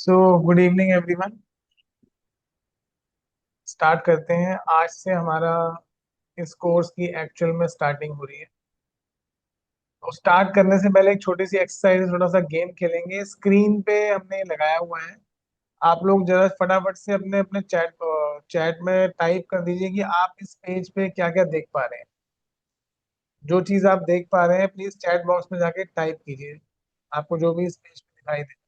So good evening everyone. Start करते हैं। आज से हमारा इस कोर्स की एक्चुअल में स्टार्टिंग हो रही है। तो स्टार्ट करने से पहले एक छोटी सी एक्सरसाइज, थोड़ा सा गेम खेलेंगे। स्क्रीन पे हमने लगाया हुआ है। आप लोग जरा फटाफट से अपने अपने चैट चैट में टाइप कर दीजिए कि आप इस पेज पे क्या क्या देख पा रहे हैं। जो चीज आप देख पा रहे हैं प्लीज चैट बॉक्स में जाके टाइप कीजिए, आपको जो भी इस पेज पे दिखाई दे।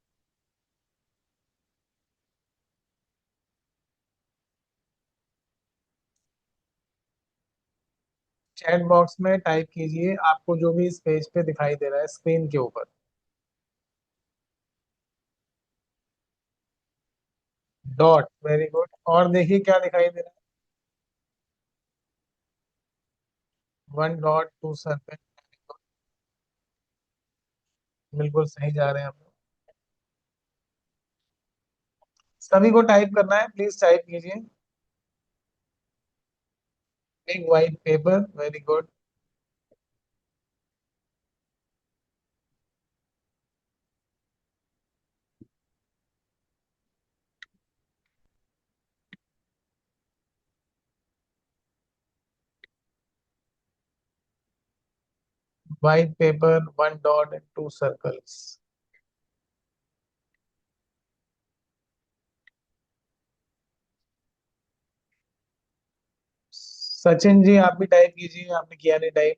चैट बॉक्स में टाइप कीजिए आपको जो भी इस पेज पे दिखाई दे रहा है स्क्रीन के ऊपर। Dot, very good. और देखिए क्या दिखाई दे रहा है। One dot to circle. बिल्कुल सही जा रहे हैं हम लोग। सभी को टाइप करना है, प्लीज टाइप कीजिए। एक white paper, very good. White paper, one dot and two circles. Sachin ji आप भी टाइप कीजिए, आपने किया नहीं टाइप।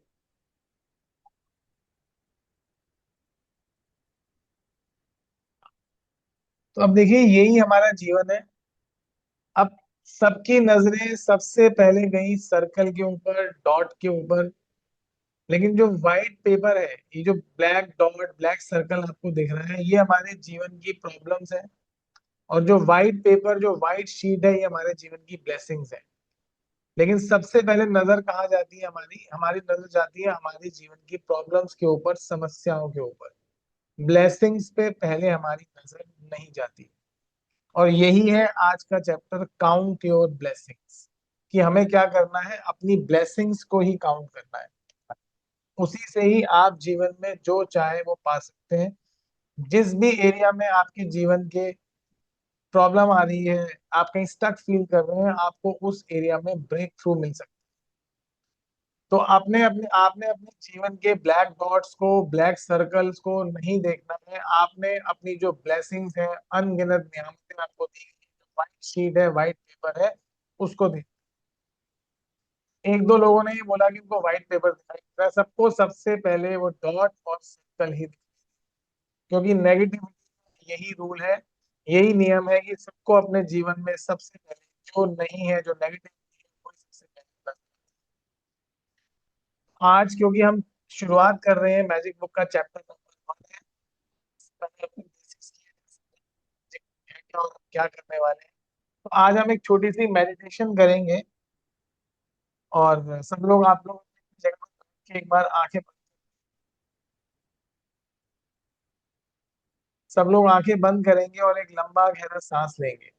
तो अब देखिए यही हमारा जीवन है। अब सबकी नजरें सबसे पहले गई सर्कल के ऊपर, डॉट के ऊपर। लेकिन जो व्हाइट पेपर है, ये जो ब्लैक डॉट ब्लैक सर्कल आपको दिख रहा है, ये हमारे जीवन की प्रॉब्लम्स है। और जो व्हाइट पेपर, जो व्हाइट शीट है, ये हमारे जीवन की ब्लेसिंग्स है। लेकिन सबसे पहले नजर कहाँ जाती है हमारी? हमारी नजर जाती है हमारे जीवन की प्रॉब्लम्स के ऊपर, समस्याओं के ऊपर। ब्लेसिंग्स पे पहले हमारी नजर नहीं जाती। और यही है आज का चैप्टर, काउंट योर ब्लेसिंग्स। कि हमें क्या करना है, अपनी ब्लेसिंग्स को ही काउंट करना है। उसी से ही आप जीवन में जो चाहे वो पा सकते हैं। जिस भी एरिया में आपके जीवन के प्रॉब्लम आ रही है, आप कहीं स्टक फील कर रहे हैं, आपको उस एरिया में ब्रेक थ्रू मिल सकता है। तो आपने अपने जीवन के ब्लैक डॉट्स को, ब्लैक सर्कल्स को नहीं देखना है। आपने अपनी जो ब्लेसिंग्स है, अनगिनत नियामतें आपको दी गई, जो व्हाइट शीट है, व्हाइट पेपर है, उसको देख। एक दो लोगों ने ये बोला कि उनको व्हाइट पेपर दिखाई दे रहा है, सबको सबसे पहले वो डॉट और सर्कल ही क्योंकि नेगेटिविटी यही रूल है, यही नियम है कि सबको अपने जीवन में सबसे पहले जो नहीं है, जो नेगेटिविटी है, वो सबसे पहले। आज क्योंकि हम शुरुआत कर रहे हैं मैजिक बुक का चैप्टर नंबर 1 है। पहले अपने बेसिक्स की है क्या और हम क्या करने वाले हैं। तो आज हम एक छोटी सी मेडिटेशन करेंगे। और सब लोग, आप लोग अपनी जगह पर बैठ के एक बार सब लोग आंखें बंद करेंगे और एक लंबा गहरा सांस लेंगे।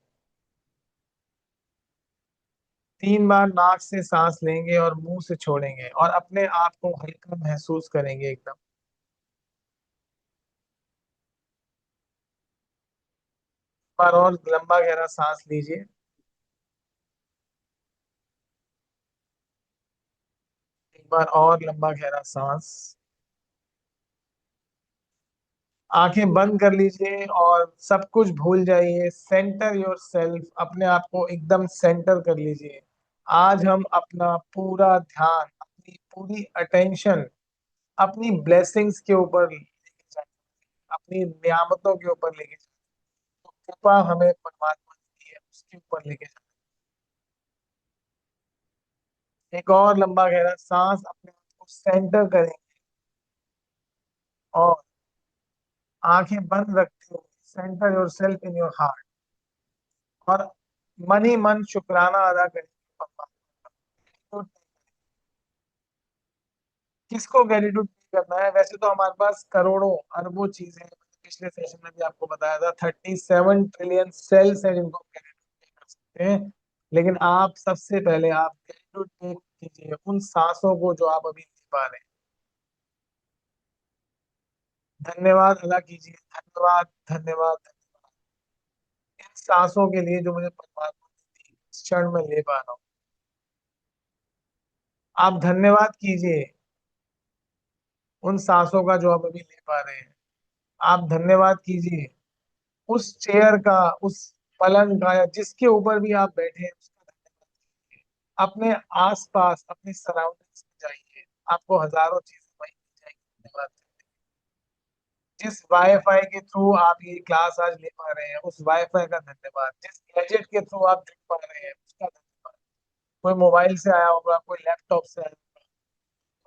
3 बार नाक से सांस लेंगे और मुंह से छोड़ेंगे, और अपने आप को हल्का महसूस करेंगे एकदम। एक बार और लंबा गहरा सांस लीजिए। एक बार और लंबा गहरा सांस। आंखें बंद कर लीजिए और सब कुछ भूल जाइए। सेंटर योर सेल्फ, अपने आप को एकदम सेंटर कर लीजिए। आज हम अपना पूरा ध्यान, अपनी पूरी अटेंशन अपनी ब्लेसिंग्स के ऊपर लेके जाए, अपनी नियामतों के ऊपर लेके जाए। तो कृपा हमें परमात्मा की है, उसके ऊपर लेके जाए। एक और लंबा गहरा सांस, अपने आप को सेंटर करें और आंखें बंद रखते हुए centre your self in your heart. और मन ही मन शुक्राना अदा करें परमात्मा का। किसको ग्रेटिट्यूड करना है? वैसे तो हमारे पास करोड़ों अरबों चीजें हैं। पिछले सेशन में भी आपको बताया था 37 ट्रिलियन सेल्स हैं जिनको ग्रेटिट्यूड कर सकते हैं। लेकिन आप सबसे पहले आप ग्रेटिट्यूड टेक कीजिए उन सांसों को जो आप अभी ले पा रहे हैं। धन्यवाद अदा कीजिए, धन्यवाद धन्यवाद धन्यवाद। सांसों के लिए जो मुझे परमात्मा ने दी, इस क्षण में ले पा रहा हूँ। आप धन्यवाद कीजिए उन सांसों का जो आप अभी ले पा रहे हैं। आप धन्यवाद कीजिए उस चेयर का, उस पलंग का, या जिसके ऊपर भी आप बैठे हैं उसका धन्यवाद कीजिए। अपने आसपास, अपनी सराउंडिंग्स में जाइए, आपको हजारों चीजें वहीं मिल जाएंगी धन्यवाद करने। जिस वाईफाई के थ्रू आप ये क्लास आज ले पा रहे हैं, उस वाईफाई का धन्यवाद। जिस गैजेट के थ्रू आप जुड़ पा रहे हैं, उसका धन्यवाद। कोई मोबाइल से आया होगा, कोई लैपटॉप से आया होगा,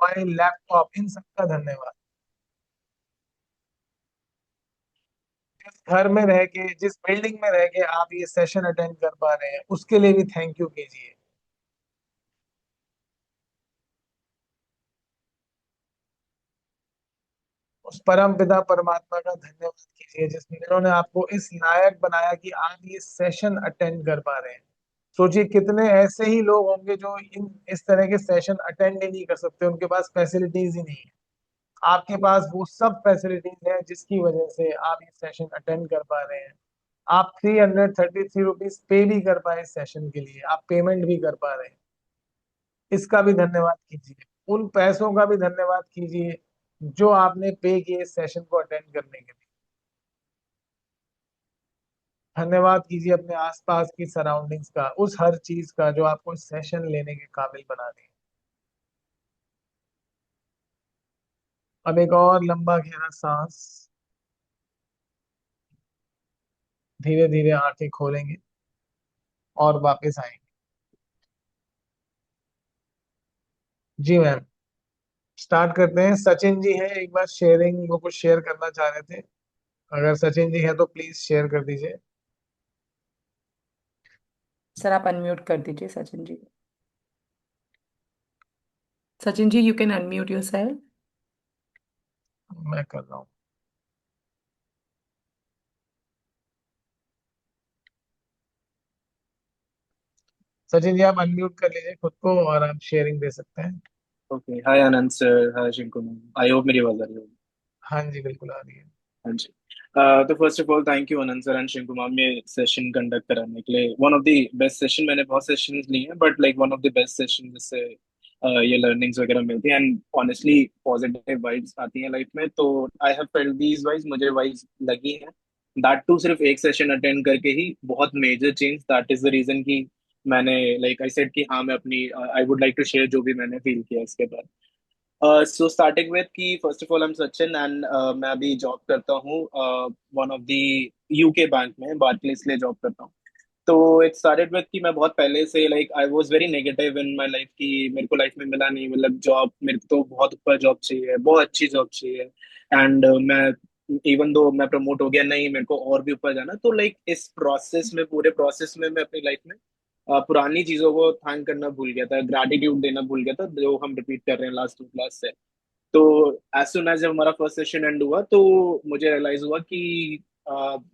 मोबाइल, लैपटॉप, इन सब का धन्यवाद। जिस घर में रह के, जिस बिल्डिंग में रह के आप ये सेशन अटेंड कर पा रहे हैं, उसके लिए भी थैंक यू कीजिए। उस परम पिता परमात्मा का धन्यवाद कीजिए जिन्होंने आपको इस लायक बनाया कि आप ये सेशन अटेंड कर पा रहे हैं। सोचिए कितने ऐसे ही लोग होंगे जो इन इस तरह के सेशन अटेंड ही नहीं कर सकते, उनके पास फैसिलिटीज ही नहीं है। आपके पास वो सब फैसिलिटीज है जिसकी वजह से आप ये सेशन अटेंड कर पा रहे हैं। आप 333 रुपीज पे भी कर पाए इस सेशन के लिए, आप पेमेंट भी कर पा रहे हैं। इसका भी धन्यवाद कीजिए। उन पैसों का भी धन्यवाद कीजिए जो आपने पे किए इस सेशन को अटेंड करने के लिए। धन्यवाद कीजिए अपने आसपास की सराउंडिंग्स का, उस हर चीज का जो आपको सेशन लेने के काबिल बना रही है। अब एक और लंबा गहरा सांस, धीरे धीरे आंखें खोलेंगे और वापस आएंगे। जी मैम, स्टार्ट करते हैं। सचिन जी है, एक बार शेयरिंग, वो कुछ शेयर करना चाह रहे थे। अगर सचिन जी है तो प्लीज शेयर कर दीजिए। सर आप अनम्यूट कर दीजिए Sachin ji. Sachin ji, you can unmute yourself. मैं कर रहा हूँ। सचिन जी, आप अनम्यूट कर लीजिए खुद को और आप शेयरिंग दे सकते हैं। Okay. Hi Anand sir, hi Shinku ma'am, I hope मेरी आवाज आ रही है। हाँ जी, बिल्कुल आ रही है। हाँ जी। तो first of all thank you Anand sir and Shinku ma'am ये सेशन कंडक्ट कराने के लिए। One of the best session, मैंने बहुत सेशंस लिए हैं but like one of the best session जिससे ये लर्निंग्स वगैरह मिलती हैं एंड ऑनेस्टली पॉजिटिव वाइब्स आती हैं लाइफ में। तो I have felt these vibes, मुझे वाइब्स लगी हैं। दैट टू सिर्फ एक सेशन अटेंड करके ही बहुत major change. That is the reason कि मैंने लाइक आई सेड कि हाँ मैं अपनी I would like to share जो भी मैंने फील किया इसके बाद। सो स्टार्टिंग विद कि first of all I am Sachin and मैं अभी जॉब करता हूँ one of the UK bank में, बार्कलेस लिए जॉब करता हूँ। तो इट स्टार्टेड विद कि मैं बहुत पहले से like I was very negative in my life कि मेरे को लाइफ में मिला नहीं, मतलब जॉब मेरे को तो बहुत ऊपर जॉब चाहिए, बहुत अच्छी जॉब चाहिए। एंड मैं इवन दो मैं प्रमोट हो गया, नहीं मेरे को और भी ऊपर जाना। तो लाइक इस प्रोसेस में, पूरे प्रोसेस में मैं अपनी लाइफ में पुरानी चीजों को थैंक करना भूल गया था, ग्रैटिट्यूड देना भूल गया था, जो हम रिपीट कर रहे हैं लास्ट 2 क्लास से। तो एज सुन एज जब हमारा फर्स्ट सेशन एंड हुआ तो मुझे रियलाइज हुआ कि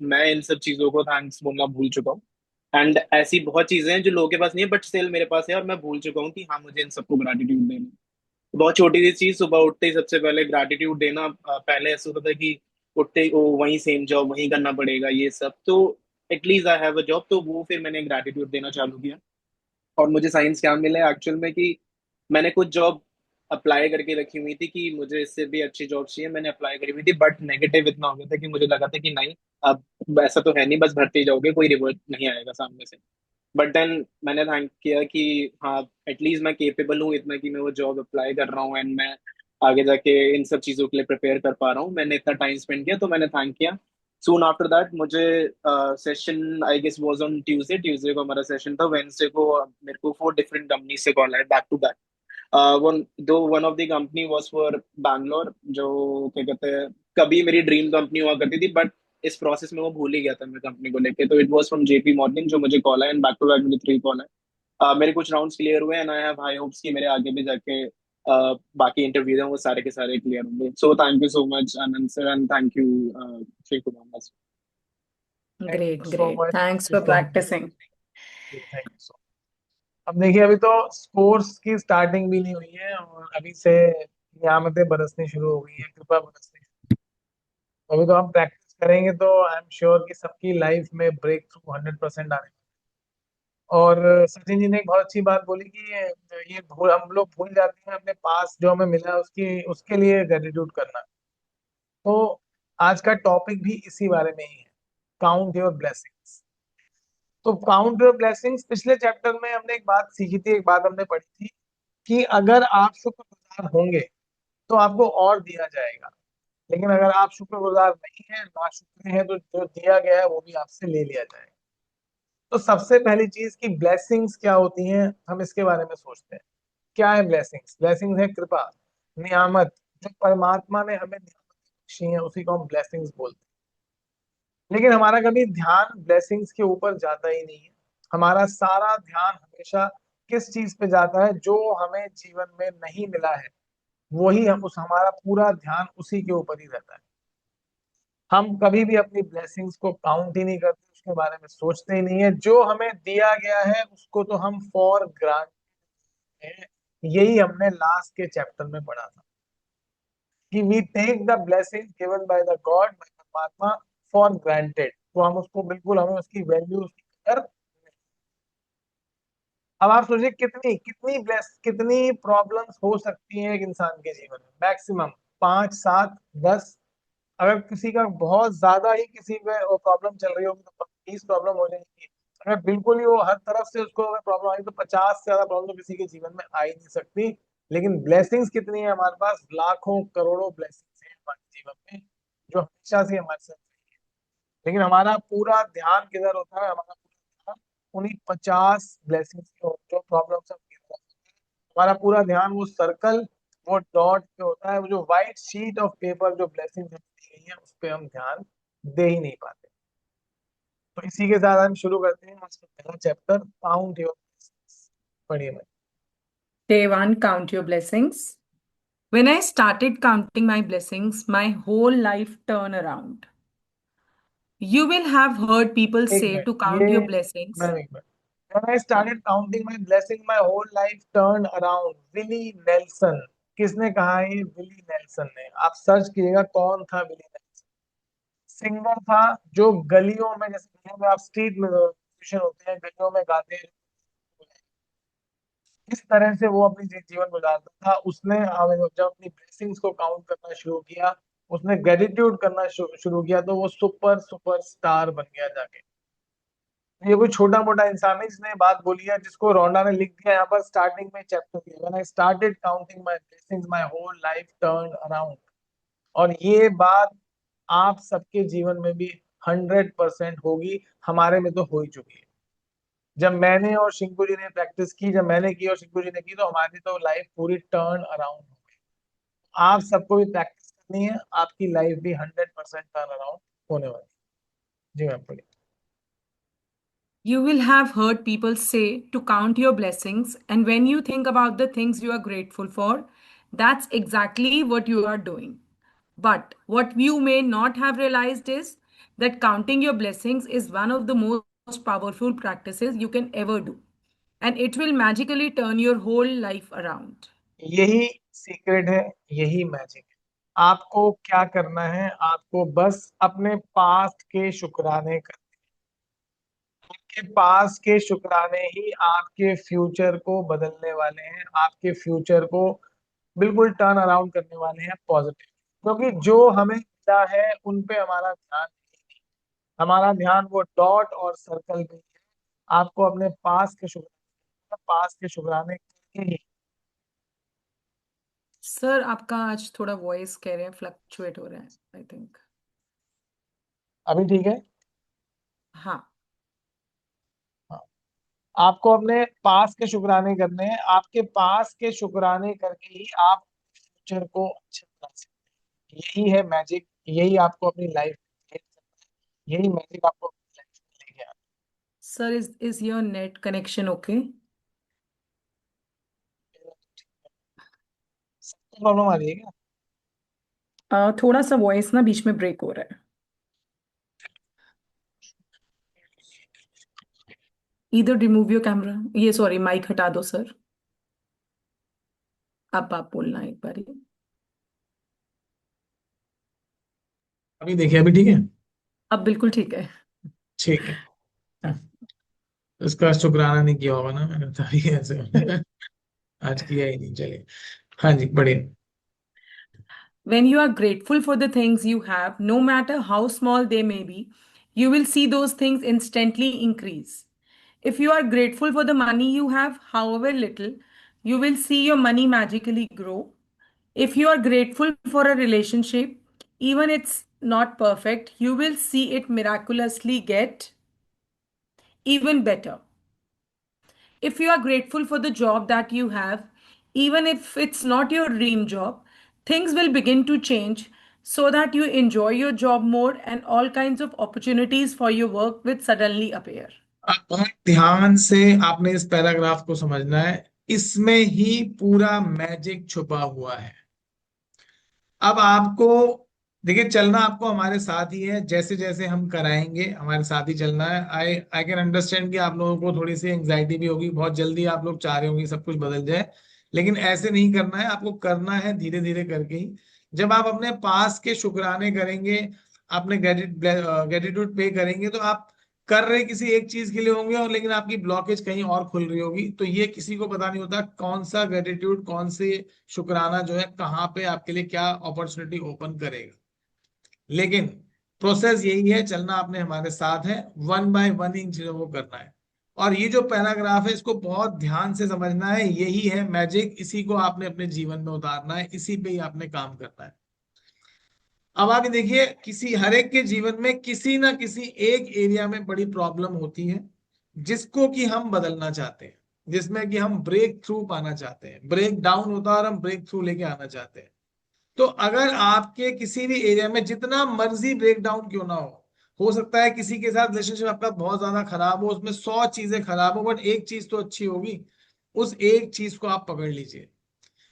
मैं इन सब चीजों को थैंक्स बोलना भूल चुका हूँ। एंड ऐसी बहुत चीजें हैं जो लोगों के पास नहीं है बट स्टिल मेरे पास है, और मैं भूल चुका हूँ कि हाँ मुझे इन सबको ग्रैटिट्यूड देना है। बहुत छोटी सी चीज, सुबह उठते ही सबसे पहले ग्रैटिट्यूड देना। पहले ऐसा होता था कि उठते ही ओ वही सेम जॉब वही करना पड़ेगा ये सब, तो at least I have a job. तो वो फिर मैंने ग्रैटिट्यूड देना चालू किया। और मुझे साइंस क्या मिला एक्चुअल में कि मैंने कुछ जॉब अप्लाई करके रखी हुई थी कि मुझे इससे भी अच्छी जॉब चाहिए, मैंने अप्लाई करी हुई थी बट नेगेटिव इतना हो गया था कि मुझे लगा था कि नहीं, अब ऐसा तो है नहीं बस भरते ही जाओगे, कोई रिवर्ट नहीं आएगा सामने से। बट देन मैंने थैंक किया कि हाँ एटलीस्ट मैं केपेबल हूँ इतना कि मैं वो जॉब अप्लाई कर रहा हूँ एंड मैं आगे जाके इन सब चीज़ों के लिए प्रिपेयर कर पा रहा हूँ। मैंने इतना टाइम स्पेंड किया तो मैंने थैंक किया। सून आफ्टर दैट मुझे session I guess was on Tuesday, Tuesday को हमारा सेशन था। वेंसडे को मेरे को 4 डिफरेंट कंपनी से कॉल आए बैक टू बैक। वन दो one of the company was for Bangalore, जो क्या कहते हैं कभी मेरी ड्रीम कंपनी हुआ करती थी बट इस प्रोसेस में वो भूल ही गया था मैं कंपनी को लेके। तो it was from JP morning जो मुझे कॉल है एंड बैक टू बैक मुझे 3 कॉल है। मेरे कुछ राउंड्स क्लियर हुए and I have high hopes कि मेरे आगे भी जाके बाकी इंटरव्यूज हैं वो सारे के सारे क्लियर होंगे। So thank you so much Anand sir and thank you Shri Kumar. Thank you great so great, much, thanks thank you for so much. Practising. थैंक यू सो मच। अब देखिए, अभी तो स्पोर्ट्स की स्टार्टिंग भी नहीं हुई है और अभी से नियामतें बरसनी शुरू हो गई है, कृपा बरसनी। अभी तो हम प्रैक्टिस करेंगे तो आई एम श्योर कि सबकी लाइफ में ब्रेक थ्रू 100% आने। और सचिन जी ने एक बहुत अच्छी बात बोली कि ये भूल हम लोग भूल जाते हैं अपने पास जो हमें मिला है उसकी उसके लिए ग्रेटिट्यूड करना। तो आज का टॉपिक भी इसी बारे में ही है, काउंट योर ब्लेसिंग्स। तो काउंट योर ब्लेसिंग्स, पिछले चैप्टर में हमने एक बात सीखी थी, एक बात हमने पढ़ी थी कि अगर आप शुक्रगुजार होंगे तो आपको और दिया जाएगा, लेकिन अगर आप शुक्रगुजार नहीं है, नाशुक्र हैं, तो जो दिया गया है वो भी आपसे ले लिया जाएगा। तो सबसे पहली चीज की ब्लेसिंग्स क्या होती हैं, हम इसके बारे में सोचते हैं। क्या है ब्लेसिंग्स? ब्लेसिंग्स है कृपा, नियामत। जो परमात्मा ने हमें नियामत बख्शी है उसी को हम ब्लेसिंग्स बोलते हैं। लेकिन हमारा कभी ध्यान ब्लेसिंग्स के ऊपर जाता ही नहीं है। हमारा सारा ध्यान हमेशा किस चीज पे जाता है? जो हमें जीवन में नहीं मिला है, वही हम उस हमारा पूरा ध्यान उसी के ऊपर ही रहता है। हम कभी भी अपनी ब्लेसिंग्स को काउंट ही नहीं करते, उसके बारे में सोचते ही नहीं है। जो हमें दिया गया है उसको तो हम फॉर ग्रांट है। यही हमने लास्ट के चैप्टर में पढ़ा था कि we take the blessing given by the God, by परमात्मा, फॉर ग्रांटेड। तो हम उसको बिल्कुल, हमें उसकी वैल्यू, उसकी कदर। अब आप सोचिए कितनी कितनी कितनी प्रॉब्लम्स हो सकती हैं एक इंसान के जीवन में। मैक्सिमम 5, 7, 10। अगर किसी का बहुत ज्यादा ही किसी में प्रॉब्लम चल रही होगी तो 20 प्रॉब्लम हो जाएगी। अगर बिल्कुल ही वो हर तरफ से उसको अगर प्रॉब्लम आई तो 50 से ज्यादा प्रॉब्लम तो किसी के जीवन में आ ही नहीं सकती। लेकिन ब्लेसिंग्स कितनी है हमारे पास? लाखों करोड़ों ब्लेसिंग्स हैं हमारे जीवन में, जो हमेशा से हमारे साथ रही है। लेकिन हमारा पूरा ध्यान किधर होता है? हमारा पूरा ध्यान उन्हीं 50 ब्लेसिंग्स के, जो प्रॉब्लम्स हमारा पूरा ध्यान वो सर्कल, वो डॉट पे होता है। वो जो व्हाइट शीट ऑफ पेपर जो ब्लेसिंग दी गई है उस पे हम ध्यान दे ही नहीं पाते। तो इसी के साथ हम शुरू करते हैं आज का पहला चैप्टर, काउंट योर। पढ़िए भाई। Day one, count your blessings. When I started counting my blessings, my whole life turned around. You will have heard people एक say मिनट, to count ये your blessings. मैम एक minute. When I started counting my blessing, my whole life turned around. Willie Nelson. किसने कहा है? ये Willie Nelson ने। आप search कीजिएगा कौन था विली नेल्सन। सिंगर था जो गलियों में, जैसे गलियों में आप स्ट्रीट म्यूजिशियन होते हैं, गलियों में गाते हैं, इस तरह से वो अपनी जीवन गुजारता था। उसने जब अपनी ब्लेसिंग्स को काउंट करना शुरू किया, उसने ग्रेटिट्यूड करना शुरू किया, तो वो सुपर सुपर स्टार बन गया जाके। ये कोई छोटा मोटा इंसान नहीं जिसने ये बात बोली है, जिसको रोंडा ने लिख दिया यहाँ पर स्टार्टिंग में चैप्टर दिया, when I started counting my blessings my whole life turn around. और ये बात आप सबके जीवन में भी 100% होगी, हमारे में तो हो ही चुकी है। जब मैंने और शिंकू जी ने प्रैक्टिस की, जब मैंने की और शिंकू जी ने की, तो हमारी तो लाइफ पूरी टर्न अराउंड हो गई। आप सबको भी प्रैक्टिस करनी है, आपकी लाइफ भी 100% टर्न अराउंड होने वाली है। जी मैम बोलिए। You will have heard people say to count your blessings, and when you think about the things you are grateful for, that's exactly what you are doing. But what you may not have realized is that counting your blessings is one of the most powerful practices you can ever do, and it will magically turn your whole life around. यही secret है, यही magic है। आपको क्या करना है? आपको बस अपने पास्ट के शुक्राने करने। आपके पास्ट के शुक्राने ही आपके फ्यूचर को बदलने वाले हैं, आपके फ्यूचर को बिल्कुल टर्न अराउंड करने वाले हैं पॉजिटिव। क्योंकि जो हमें मिला है उन पे हमारा ध्यान नहीं, हमारा ध्यान वो डॉट और सर्कल पे ही है। आपको अपने पास्ट के शुक्राने करके ही। सर आपका आज थोड़ा वॉइस कह रहे हैं फ्लक्चुएट हो रहा है, आई थिंक। अभी ठीक है? हाँ। हाँ। आपको अपने पास के शुक्राने करने हैं, आपके पास के शुक्राने करके ही आप फ्यूचर को अच्छा बना सकते हैं। यही है मैजिक, यही आपको अपनी लाइफ में, यही मैजिक आपको अपनी लाइफ में लेके आना sir is your net connection okay? है। सबको प्रॉब्लम आ रही है क्या? थोड़ा सा वॉइस ना बीच में ब्रेक हो रहा है। इधर रिमूव योर कैमरा, ये सॉरी माइक हटा दो सर। अब आप बोलना एक बार। अभी देखिए, अभी ठीक है? अब बिल्कुल ठीक है। ठीक है। इसका शुक्राना नहीं किया होगा ना मैंने, तभी ऐसे आज किया ही नहीं, चलिए। हाँ जी, बढ़िया। When you are grateful for the things you have, no matter how small they may be, you will see those things instantly increase. If you are grateful for the money you have, however little, you will see your money magically grow. If you are grateful for a relationship, even it's not perfect, you will see it miraculously get even better. If you are grateful for the job that you have, even if it's not your dream job, things will begin to change so that you enjoy your job more and all kinds of opportunities for your work will suddenly appear. अब बहुत ध्यान से आपने इस paragraph को समझना है, इसमें ही पूरा मैजिक छुपा हुआ है। अब आपको देखिए, चलना आपको हमारे साथ ही है, जैसे जैसे हम कराएंगे हमारे साथ ही चलना है। आई आई कैन अंडरस्टैंड कि आप लोगों को थोड़ी सी एंग्जाइटी भी होगी, बहुत जल्दी आप लोग चाह रहे होंगे सब कुछ बदल जाए, लेकिन ऐसे नहीं करना है, आपको करना है धीरे धीरे करके ही। जब आप अपने पास के शुक्राने करेंगे, अपने ग्रेटिट्यूड पे करेंगे, तो आप कर रहे किसी एक चीज के लिए होंगे, और लेकिन आपकी ब्लॉकेज कहीं और खुल रही होगी। तो ये किसी को पता नहीं होता कौन सा ग्रेटिट्यूड, कौन से शुक्राना जो है कहाँ पे आपके लिए क्या अपॉर्चुनिटी ओपन करेगा। लेकिन प्रोसेस यही है, चलना आपने हमारे साथ है, वन बाय वन इन चीजों को करना है। और ये जो पैराग्राफ है इसको बहुत ध्यान से समझना है, यही है मैजिक, इसी को आपने अपने जीवन में उतारना है, इसी पे ही आपने काम करना है। अब आप ये देखिए, किसी हर एक के जीवन में किसी ना किसी एक एरिया में बड़ी प्रॉब्लम होती है, जिसको कि हम बदलना चाहते हैं, जिसमें कि हम ब्रेक थ्रू पाना चाहते हैं। ब्रेक डाउन होता है और हम ब्रेक थ्रू लेके आना चाहते हैं। तो अगर आपके किसी भी एरिया में जितना मर्जी ब्रेक डाउन क्यों ना हो सकता है किसी के साथ रिलेशनशिप आपका बहुत ज्यादा खराब हो, उसमें 100 चीजें खराब हो, बट एक चीज तो अच्छी होगी, उस एक चीज को आप पकड़ लीजिए।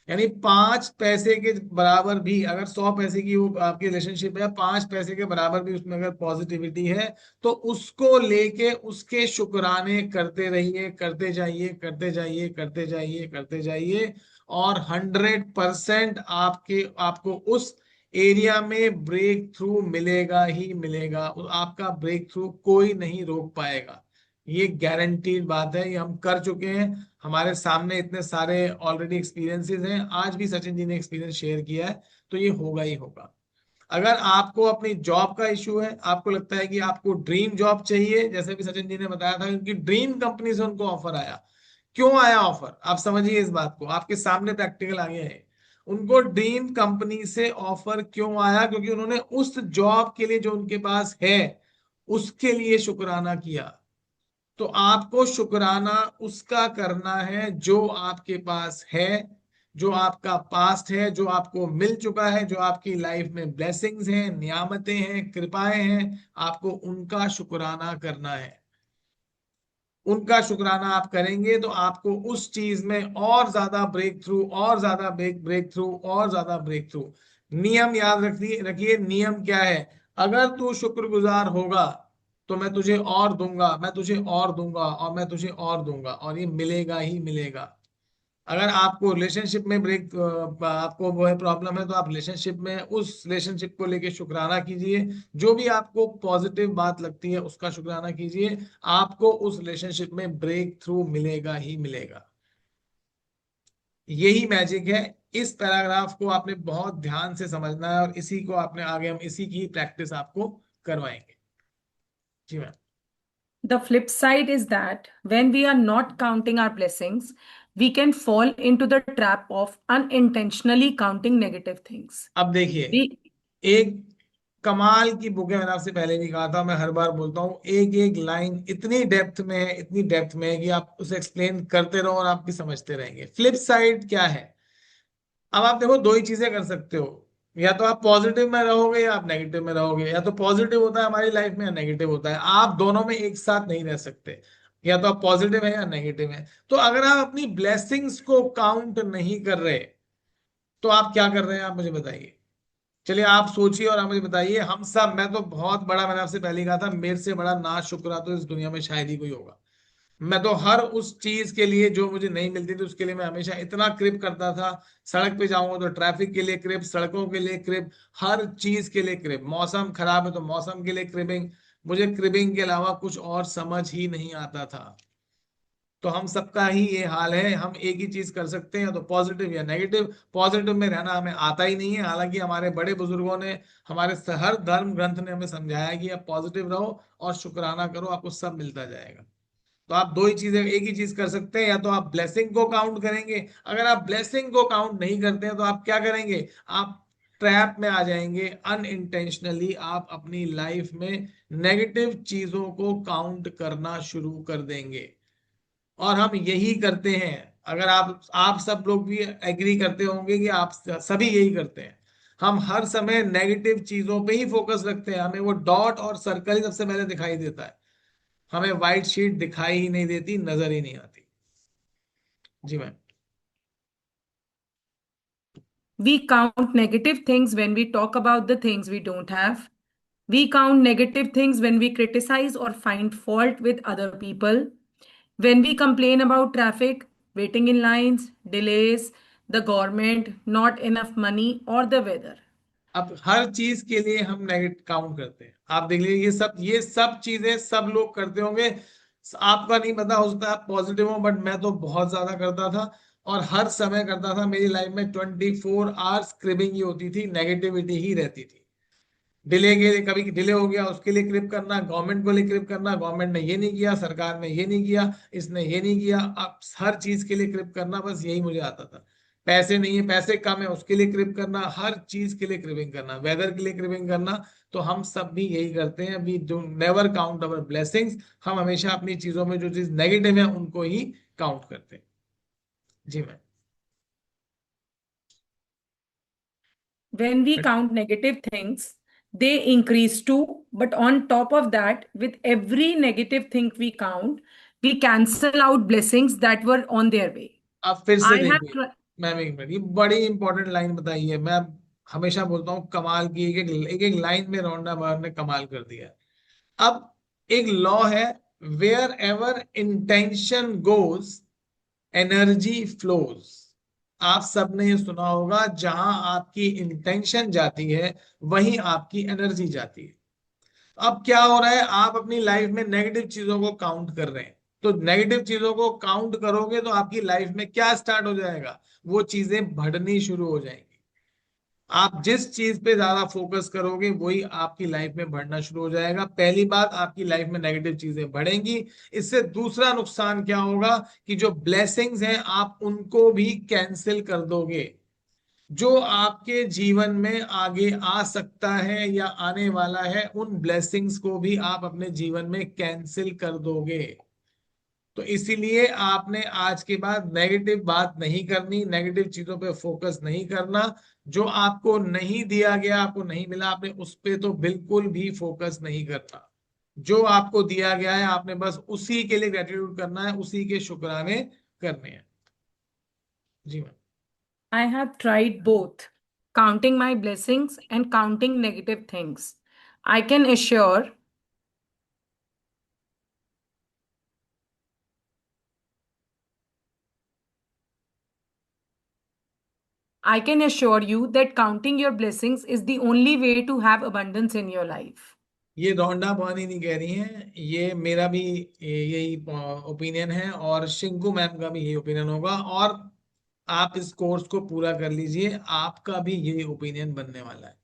यानी 5 पैसे के बराबर भी, अगर 100 पैसे की वो आपकी रिलेशनशिप है, 5 पैसे के बराबर भी उसमें अगर पॉजिटिविटी है, तो उसको लेके उसके शुक्राने करते रहिए, करते जाइए, करते जाइए, करते जाइए, करते जाइए, और 100% आपको उस एरिया में ब्रेक थ्रू मिलेगा ही मिलेगा। आपका ब्रेक थ्रू कोई नहीं रोक पाएगा, ये गारंटीड बात है, ये हम कर चुके हैं। हमारे सामने इतने सारे ऑलरेडी एक्सपीरियंसेस हैं, आज भी सचिन जी ने एक्सपीरियंस शेयर किया है, तो ये होगा ही होगा। अगर आपको अपनी जॉब का इशू है, आपको लगता है कि आपको ड्रीम जॉब चाहिए, जैसे भी सचिन जी ने बताया था, उनकी ड्रीम कंपनी से उनको ऑफर आया। क्यों आया ऑफर, आप समझिए इस बात को, आपके सामने प्रैक्टिकल आगे है। उनको ड्रीम कंपनी से ऑफर क्यों आया? क्योंकि उन्होंने उस जॉब के लिए जो उनके पास है उसके लिए शुक्राना किया। तो आपको शुक्राना उसका करना है जो आपके पास है, जो आपका पास्ट है, जो आपको मिल चुका है, जो आपकी लाइफ में ब्लेसिंग्स हैं, नियामतें हैं, कृपाएं हैं, आपको उनका शुक्राना करना है। उनका शुक्राना आप करेंगे तो आपको उस चीज में और ज्यादा ब्रेक थ्रू, और ज्यादा ब्रेक थ्रू, और ज्यादा ब्रेक थ्रू। नियम याद रखिए, रखिए नियम क्या है? अगर तू शुक्रगुजार होगा तो मैं तुझे और दूंगा, मैं तुझे और दूंगा, और मैं तुझे और दूंगा, और ये मिलेगा ही मिलेगा। अगर आपको रिलेशनशिप में आपको वो है प्रॉब्लम है, तो आप रिलेशनशिप में उस रिलेशनशिप को लेके शुक्राना कीजिए, जो भी आपको पॉजिटिव बात लगती है उसका शुक्राना कीजिए, आपको उस रिलेशनशिप में ब्रेक थ्रू मिलेगा ही मिलेगा। यही मैजिक है। इस पैराग्राफ को आपने बहुत ध्यान से समझना है, और इसी को आपने आगे हम इसी की प्रैक्टिस आपको करवाएंगे। जी ma'am. The flip side is that when we are not counting our blessings, we can fall into the trap of unintentionally counting negative things. अब देखिए, We एक कमाल की बुक है, मैंने आपसे पहले भी कहा था, मैं हर बार बोलता हूँ, एक एक लाइन इतनी डेप्थ में है, इतनी डेप्थ में है कि आप उसे एक्सप्लेन करते रहो और आप भी समझते रहेंगे। फ्लिप साइड क्या है? अब आप देखो, दो ही चीजें कर सकते हो, या तो आप पॉजिटिव में रहोगे या आप नेगेटिव में रहोगे। या तो पॉजिटिव होता है हमारी लाइफ में या नेगेटिव होता है, आप दोनों में एक साथ नहीं रह सकते। या तो आप पॉजिटिव है या नेगेटिव है। तो अगर आप अपनी ब्लेसिंग्स को काउंट नहीं कर रहे, तो आप क्या कर रहे हैं, आप मुझे बताइए। चलिए आप सोचिए और आप मुझे बताइए। हम सब, मैं तो बहुत बड़ा, मैंने आपसे पहले ही कहा था, मेरे से बड़ा ना शुक्रा तो इस दुनिया में शायद ही कोई होगा। मैं तो हर उस चीज के लिए जो मुझे नहीं मिलती थी उसके लिए मैं हमेशा इतना क्रिप करता था। सड़क पे जाऊंगा तो ट्रैफिक के लिए क्रिप, सड़कों के लिए क्रिप, हर चीज के लिए क्रिप। मौसम खराब है तो मौसम के लिए क्रिपिंग। मुझे क्रिपिंग के अलावा कुछ और समझ ही नहीं आता था। तो हम सबका ही ये हाल है। हम एक ही चीज कर सकते हैं, या तो पॉजिटिव या नेगेटिव। पॉजिटिव में रहना हमें आता ही नहीं है, हालांकि हमारे बड़े बुजुर्गों ने, हमारे हर धर्म ग्रंथ ने हमें समझाया है कि आप पॉजिटिव रहो और शुक्राना करो, आपको सब मिलता जाएगा। तो आप दो ही चीजें, एक ही चीज कर सकते हैं, या तो आप ब्लेसिंग को काउंट करेंगे। अगर आप ब्लेसिंग को काउंट नहीं करते हैं तो आप क्या करेंगे? आप ट्रैप में आ जाएंगे। अनइंटेंशनली आप अपनी लाइफ में नेगेटिव चीजों को काउंट करना शुरू कर देंगे। और हम यही करते हैं। अगर आप सब लोग भी एग्री करते होंगे कि आप सभी यही करते हैं। हम हर समय नेगेटिव चीजों पे ही फोकस रखते हैं। हमें वो डॉट और सर्कल ही सबसे पहले दिखाई देता है। हमें व्हाइट शीट दिखाई ही नहीं देती, नजर ही नहीं आती। जी ma'am. We count negative things when we talk about the things we don't have. We count negative things when we criticize or find fault with other people. When we complain about traffic, waiting in lines, delays, the government, not enough money, or the weather. अब हर चीज के लिए हम negative count करते हैं। आप देख लीजिए, ये सब चीजें सब लोग करते होंगे। आपका नहीं पता, हो सकता है आप पॉजिटिव हो, बट मैं तो बहुत ज्यादा करता था। और हर समय करता था। मेरी लाइफ में 24 आवर्स क्रिबिंग ही होती थी, नेगेटिविटी ही रहती थी। डिले के लिए, कभी डिले हो गया उसके लिए क्रिप करना, गवर्नमेंट को लिए क्रिप करना, गवर्नमेंट ने ये नहीं किया, सरकार ने ये नहीं किया, इसने ये नहीं किया। अब हर चीज के लिए क्रिप करना, बस यही मुझे आता था। पैसे नहीं है, पैसे कम है, उसके लिए क्रिप करना, हर चीज के लिए क्रिपिंग करना, वेदर के लिए क्रिपिंग करना। तो हम सब भी यही करते हैं। We do never count our blessings. हम हमेशा अपनी चीजों में जो चीज नेगेटिव है उनको ही काउंट करते हैं। जी ma'am. When we count negative things, they increase too. But on top of that, with every negative thing we count, we cancel out blessings that were on their way. अब फिर से I have देखिए ma'am, एक minute, ये बड़ी important line बताई है। मैं हमेशा बोलता हूँ कमाल की एक लाइन में रोंडा बार ने कमाल कर दिया है। अब एक लॉ है, wherever intention goes energy flows. आप सबने ये सुना होगा, जहां आपकी इंटेंशन जाती है वहीं आपकी एनर्जी जाती है। अब क्या हो रहा है, आप अपनी लाइफ में नेगेटिव चीजों को काउंट कर रहे हैं। तो नेगेटिव चीजों को काउंट करोगे तो आपकी लाइफ में क्या स्टार्ट हो जाएगा? वो चीजें बढ़नी शुरू हो जाएंगी। आप जिस चीज पे ज्यादा फोकस करोगे वही आपकी लाइफ में बढ़ना शुरू हो जाएगा। पहली बात, आपकी लाइफ में नेगेटिव चीजें बढ़ेंगी। इससे दूसरा नुकसान क्या होगा कि जो ब्लेसिंग्स हैं आप उनको भी कैंसिल कर दोगे। जो आपके जीवन में आगे आ सकता है या आने वाला है, उन ब्लेसिंग्स को भी आप अपने जीवन में कैंसिल कर दोगे। तो इसीलिए आपने आज के बाद नेगेटिव बात नहीं करनी, नेगेटिव चीजों पे फोकस नहीं करना। जो आपको नहीं दिया गया, आपको नहीं मिला, आपने उस पे तो बिल्कुल भी फोकस नहीं करना। जो आपको दिया गया है आपने बस उसी के लिए ग्रेटिट्यूड करना है, उसी के शुक्राने करने हैं। जी ma'am. I have tried both, counting my blessings and counting negative things. I can assure I can assure you that counting your blessings is the only way to have abundance in your life. ये रोंडा भवानी नहीं कह रही हैं, ये मेरा भी यही opinion है, और शिंकू मैम का भी यही ओपिनियन होगा। और आप इस कोर्स को पूरा कर लीजिए, आपका भी यही ओपिनियन बनने वाला है।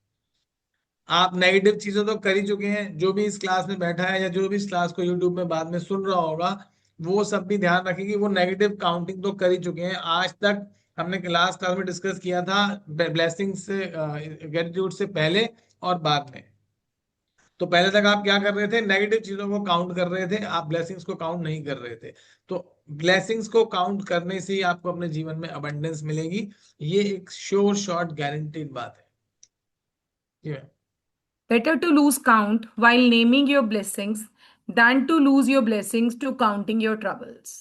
आप नेगेटिव चीजें तो कर ही चुके हैं। जो भी इस क्लास में बैठा है या जो भी इस क्लास को यूट्यूब में बाद में सुन रहा होगा, वो सब भी ध्यान रखें कि वो नेगेटिव काउंटिंग तो कर ही चुके हैं आज तक। हमने लास्ट क्लास में डिस्कस किया था ब्लेसिंग से, ग्रेटिट्यूड से पहले और बाद में। तो पहले तक आप क्या कर रहे थे? नेगेटिव चीजों को काउंट कर रहे थे, आप ब्लेसिंग्स को काउंट नहीं कर रहे थे। तो ब्लेसिंग्स को काउंट करने से ही आपको अपने जीवन में अबंडेंस मिलेगी। ये एक श्योर शॉर्ट गारंटीड बात है। जी ma'am. Better to lose count while naming your blessings than to lose your blessings to counting your troubles.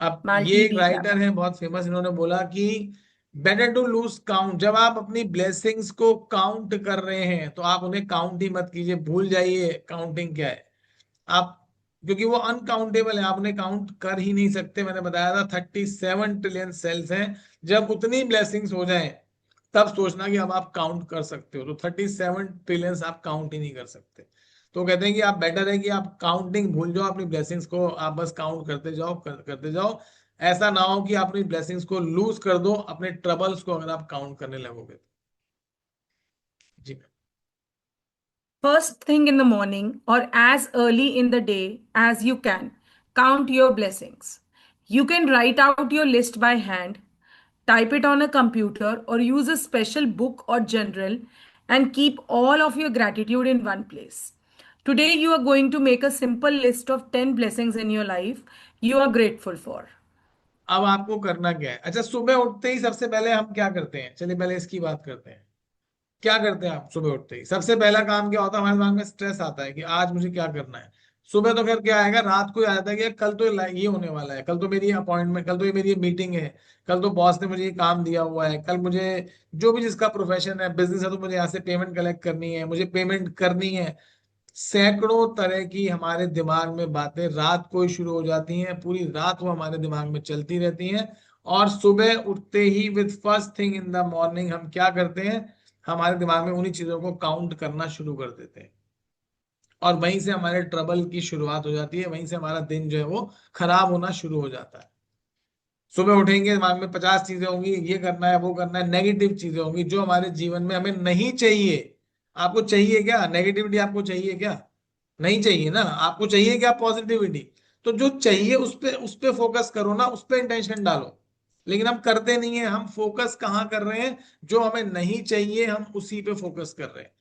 अब ये Malti एक Deep राइटर है बहुत फेमस, इन्होंने बोला कि बेटर टू लूज काउंट। जब आप अपनी ब्लेसिंग्स को काउंट कर रहे हैं तो आप उन्हें काउंट ही मत कीजिए, भूल जाइए काउंटिंग क्या है। आप क्योंकि वो अनकाउंटेबल है, आप उन्हें काउंट कर ही नहीं सकते। मैंने बताया था 37 ट्रिलियन सेल्स हैं। जब उतनी ब्लेसिंग्स हो जाएं तब सोचना कि अब आप काउंट कर सकते हो। तो 37 ट्रिलियन आप काउंट ही नहीं कर सकते। तो कहते हैं कि आप बेटर है कि आप काउंटिंग भूल जाओ, अपनी ब्लेसिंग्स को आप बस काउंट करते जाओ, करते जाओ। ऐसा ना हो कि आप अपनी ब्लेसिंग्स को लूज कर दो अपने ट्रबल्स को अगर आप काउंट करने लगोगे तो। जी। First thing in the morning or as early in the day as you can, count your blessings. You can write out your list by hand, type it on a computer, or use a special book or journal and keep all of your gratitude in one place. Today, you are going to make a simple list of 10 blessings in your life you are grateful for. अब आपको करना क्या है? अच्छा, सुबह उठते ही सबसे पहले हम क्या करते हैं? चलिए पहले इसकी बात करते हैं। क्या करते हैं आप सुबह उठते ही? सबसे पहला काम क्या होता है? हमारे दिमाग में स्ट्रेस आता है कि आज मुझे क्या करना है। सुबह तो खैर क्या आएगा, रात को ही आ जाता है कि यार कल तो ये होने वाला है, कल तो मेरी अपॉइंटमेंट, कल तो ये मेरी मीटिंग है, कल तो बॉस ने मुझे ये काम दिया हुआ है, कल मुझे जो भी जिसका प्रोफेशन है, बिजनेस है, तो मुझे यहाँ से पेमेंट कलेक्ट करनी है, मुझे पेमेंट करनी है। सैकड़ों तरह की हमारे दिमाग में बातें रात को ही शुरू हो जाती हैं, पूरी रात वो हमारे दिमाग में चलती रहती हैं। और सुबह उठते ही with first thing in the morning हम क्या करते हैं? हमारे दिमाग में उन्हीं चीजों को काउंट करना शुरू कर देते हैं, और वहीं से हमारे ट्रबल की शुरुआत हो जाती है, वहीं से हमारा दिन जो है वो खराब होना शुरू हो जाता है। सुबह उठेंगे, दिमाग में 50 चीजें होंगी, ये करना है, वो करना है, नेगेटिव चीजें होंगी जो हमारे जीवन में हमें नहीं चाहिए। आपको चाहिए क्या नेगेटिविटी? आपको चाहिए क्या? नहीं चाहिए ना। आपको चाहिए क्या? पॉजिटिविटी। तो जो चाहिए उस पे फोकस करो ना, उस पे इंटेंशन डालो। लेकिन हम करते नहीं है। हम फोकस कहाँ कर रहे हैं? जो हमें नहीं चाहिए हम उसी पे फोकस कर रहे हैं।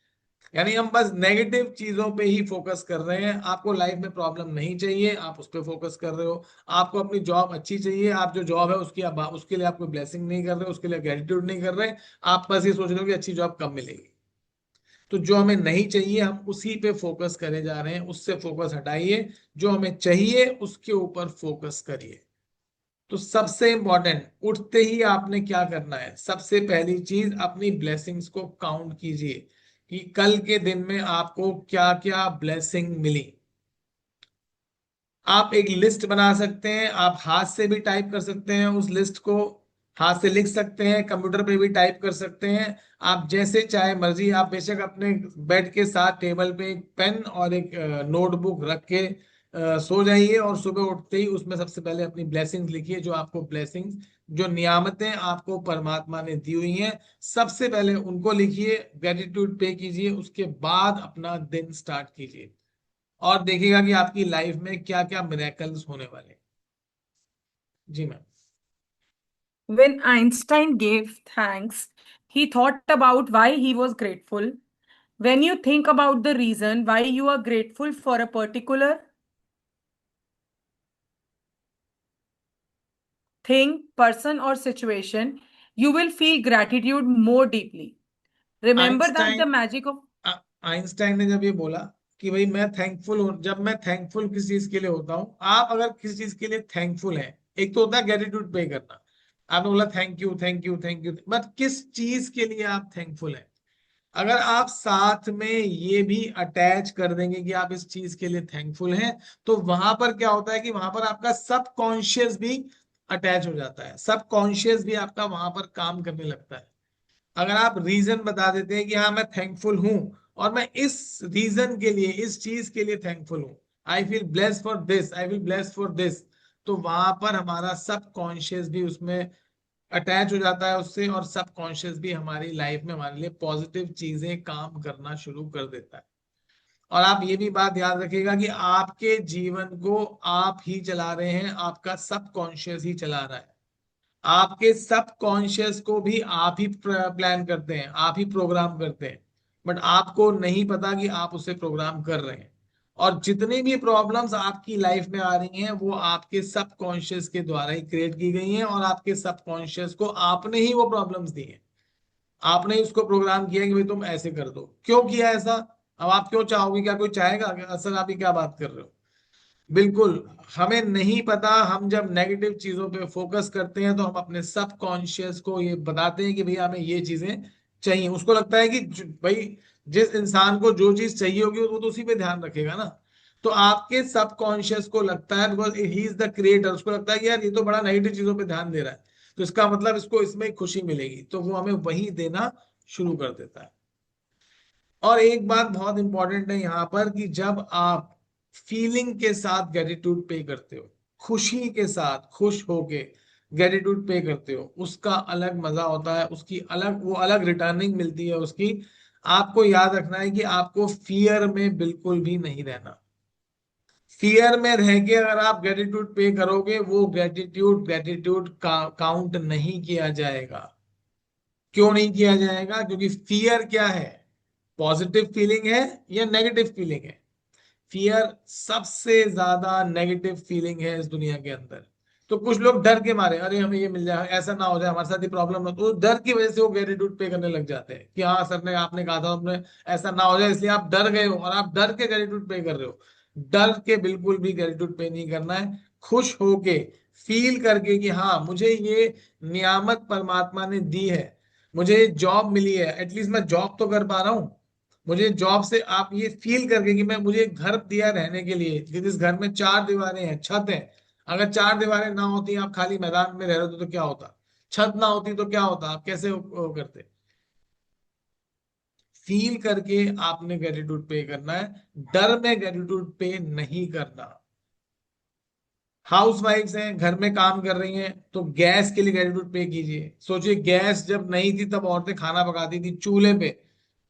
यानी हम बस नेगेटिव चीजों पे ही फोकस कर रहे हैं। आपको लाइफ में प्रॉब्लम नहीं चाहिए, आप उस पे फोकस कर रहे हो। आपको अपनी जॉब अच्छी चाहिए, आप जो जॉब है उसके लिए आप कोई ब्लेसिंग नहीं कर रहे, उसके लिए ग्रेटिट्यूड नहीं कर रहे। आप बस ये सोच रहे हो कि अच्छी जॉब कब मिलेगी। तो जो हमें नहीं चाहिए हम उसी पे फोकस करे जा रहे हैं, उससे फोकस हटाइए। जो हमें चाहिए उसके ऊपर फोकस करिए। तो सबसे इंपॉर्टेंट, उठते ही आपने क्या करना है? सबसे पहली चीज, अपनी ब्लेसिंग्स को काउंट कीजिए कि कल के दिन में आपको क्या क्या ब्लेसिंग मिली। आप एक लिस्ट बना सकते हैं, आप हाथ से भी टाइप कर सकते हैं उस लिस्ट को, हाथ से लिख सकते हैं, कंप्यूटर पे भी टाइप कर सकते हैं। आप जैसे चाहे मर्जी, आप बेशक अपने बेड के साथ टेबल पे एक पेन और एक नोटबुक रख के सो जाइए, और सुबह उठते ही उसमें सबसे पहले अपनी ब्लेसिंग्स लिखिए। जो आपको ब्लेसिंग्स, जो नियामतें आपको परमात्मा ने दी हुई हैं, सबसे पहले उनको लिखिए, ग्रेटिट्यूड पे कीजिए, उसके बाद अपना दिन स्टार्ट कीजिए, और देखिएगा कि आपकी लाइफ में क्या क्या मिरेकल्स होने वाले हैं। जी ma'am. When Einstein gave thanks, he thought about why he was grateful. When you think about the reason why you are grateful for a particular thing, person, or situation, you will feel gratitude more deeply. Remember that the Einstein magic of Einstein ने जब ये बोला कि भाई मैं thankful हूं, जब मैं थैंकफुल किसी चीज के लिए होता हूं, आप अगर किसी चीज के लिए थैंकफुल हैं, एक तो होता है ग्रेटिट्यूड पे करना। आपने बोला thank you thank you thank you, but किस चीज के लिए आप थैंकफुल हैं? अगर आप साथ में ये भी अटैच कर देंगे कि आप इस चीज के लिए थैंकफुल हैं, तो वहां पर क्या होता है कि वहां पर आपका सबकॉन्शियस भी अटैच हो जाता है। सबकॉन्शियस भी आपका वहां पर काम करने लगता है। अगर आप रीजन बता देते हैं कि हाँ मैं थैंकफुल हूं, और मैं इस रीजन के लिए, इस चीज के लिए थैंकफुल हूं, I feel blessed for this, I feel blessed for this, तो वहां पर हमारा सबकॉन्शियस भी उसमें अटैच हो जाता है उससे, और सबकॉन्शियस भी हमारी लाइफ में हमारे लिए पॉजिटिव चीजें काम करना शुरू कर देता है। और आप ये भी बात याद रखिएगा कि आपके जीवन को आप ही चला रहे हैं, आपका सबकॉन्शियस ही चला रहा है। आपके सबकॉन्शियस को भी आप ही प्लान करते हैं, आप ही प्रोग्राम करते हैं, बट आपको नहीं पता कि आप उसे प्रोग्राम कर रहे हैं। और जितनी भी प्रॉब्लम्स आपकी लाइफ में आ रही हैं वो आपके सबकॉन्शियस के द्वारा ही क्रिएट की गई हैं, और आपके सबकॉन्शियस को आपने ही वो प्रॉब्लम्स दी हैं। आपने ही उसको प्रोग्राम किया कि भाई तुम ऐसे कर दो। क्यों किया ऐसा? अब आप क्यों चाहोगे? क्या कोई चाहेगा? असल आप ही क्या बात कर रहे हो? बिल्कुल। हमें नहीं पता। हम जब नेगेटिव चीजों पे फोकस करते हैं तो हम अपने सबकॉन्शियस को ये बताते हैं कि भैया हमें ये चीजें चाहिए। उसको लगता है कि भाई जिस इंसान को जो चीज चाहिए होगी वो तो उसी पे ध्यान रखेगा ना। तो आपके सबकॉन्शियस को लगता है, because he is the creator, उसको लगता है कि यार ये तो बड़ा नेगेटिव चीजों पे ध्यान दे रहा है, तो इसका मतलब इसको इसमें खुशी मिलेगी, तो वो हमें वही देना शुरू कर देता है। और एक बात बहुत इंपॉर्टेंट है यहाँ पर कि जब आप फीलिंग के साथ ग्रेटिट्यूड पे करते हो, खुशी के साथ खुश होके ग्रेटिट्यूड पे करते हो, उसका अलग मजा होता है, उसकी अलग वो अलग रिटर्निंग मिलती है उसकी। आपको याद रखना है कि आपको फियर में बिल्कुल भी नहीं रहना। फियर में रह के अगर आप ग्रेटिट्यूड पे करोगे, वो ग्रेटिट्यूड ग्रेटिट्यूड काउंट नहीं किया जाएगा। क्यों नहीं किया जाएगा? क्योंकि फियर क्या है? पॉजिटिव फीलिंग है या नेगेटिव फीलिंग है? फियर सबसे ज्यादा नेगेटिव फीलिंग है इस दुनिया के अंदर। तो कुछ लोग डर के मारे, अरे हमें ये मिल जाए, ऐसा ना हो जाए, हमारे साथ ही प्रॉब्लम ना, तो डर की वजह से वो ग्रेटिट्यूड पे करने लग जाते हैं कि हाँ सर ने आपने कहा था, हमने ऐसा ना हो जाए, इसलिए आप डर गए हो और आप डर के ग्रेटिट्यूड पे कर रहे हो। डर के बिल्कुल भी ग्रेटिट्यूड पे नहीं करना है। खुश होके, फील करके कि हाँ मुझे ये नियामत परमात्मा ने दी है, मुझे जॉब मिली है, एटलीस्ट मैं जॉब तो कर पा रहा हूँ। मुझे जॉब से आप ये फील करके कि मैं मुझे घर दिया रहने के लिए, जिस घर में चार दीवारें हैं, छत है, अगर चार दीवारें ना होती, आप खाली मैदान में रह रहे हो तो क्या होता? छत ना होती तो क्या होता? आप कैसे वो करते? फील करके आपने ग्रेटिट्यूड पे करना है, डर में ग्रेटिट्यूड पे नहीं करना। हाउस वाइफ्स हैं, घर में काम कर रही हैं, तो गैस के लिए ग्रेटिट्यूड पे कीजिए। सोचिए गैस जब नहीं थी तब औरतें खाना पकाती थी चूल्हे पे,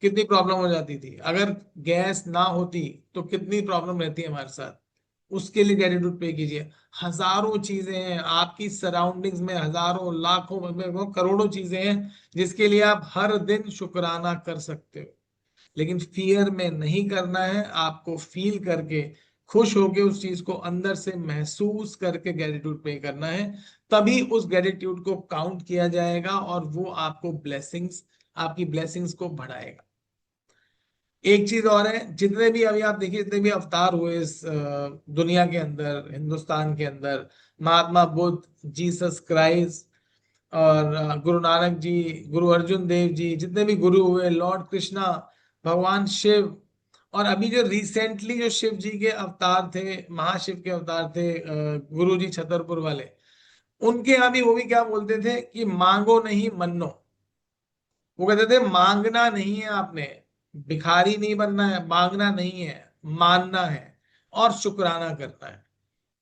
कितनी प्रॉब्लम हो जाती थी। अगर गैस ना होती तो कितनी प्रॉब्लम रहती है हमारे साथ, उसके लिए ग्रेटिट्यूड पे कीजिए। हजारों चीजें हैं आपकी सराउंडिंग्स में, हजारों लाखों में करोड़ों चीजें हैं जिसके लिए आप हर दिन शुक्राना कर सकते हो। लेकिन फियर में नहीं करना है, आपको फील करके, खुश होके उस चीज को अंदर से महसूस करके ग्रेटिट्यूड पे करना है। तभी उस ग्रेटिट्यूड को काउंट किया जाएगा और वो आपको ब्लेसिंग्स, आपकी ब्लेसिंग्स को बढ़ाएगा। एक चीज और है, जितने भी अभी आप देखिए, जितने भी अवतार हुए इस दुनिया के अंदर, हिंदुस्तान के अंदर, महात्मा बुद्ध, जीसस क्राइस्ट, और गुरु नानक जी, गुरु अर्जुन देव जी, जितने भी गुरु हुए, लॉर्ड कृष्णा, भगवान शिव, और अभी जो रिसेंटली जो शिव जी के अवतार थे, महाशिव के अवतार थे, गुरु जी छतरपुर वाले, उनके यहाँ भी वो भी क्या बोलते थे कि मांगो नहीं मन्नो। वो कहते थे मांगना नहीं है आपने, भिखारी नहीं बनना है, मांगना नहीं है, मानना है और शुक्राना करना है।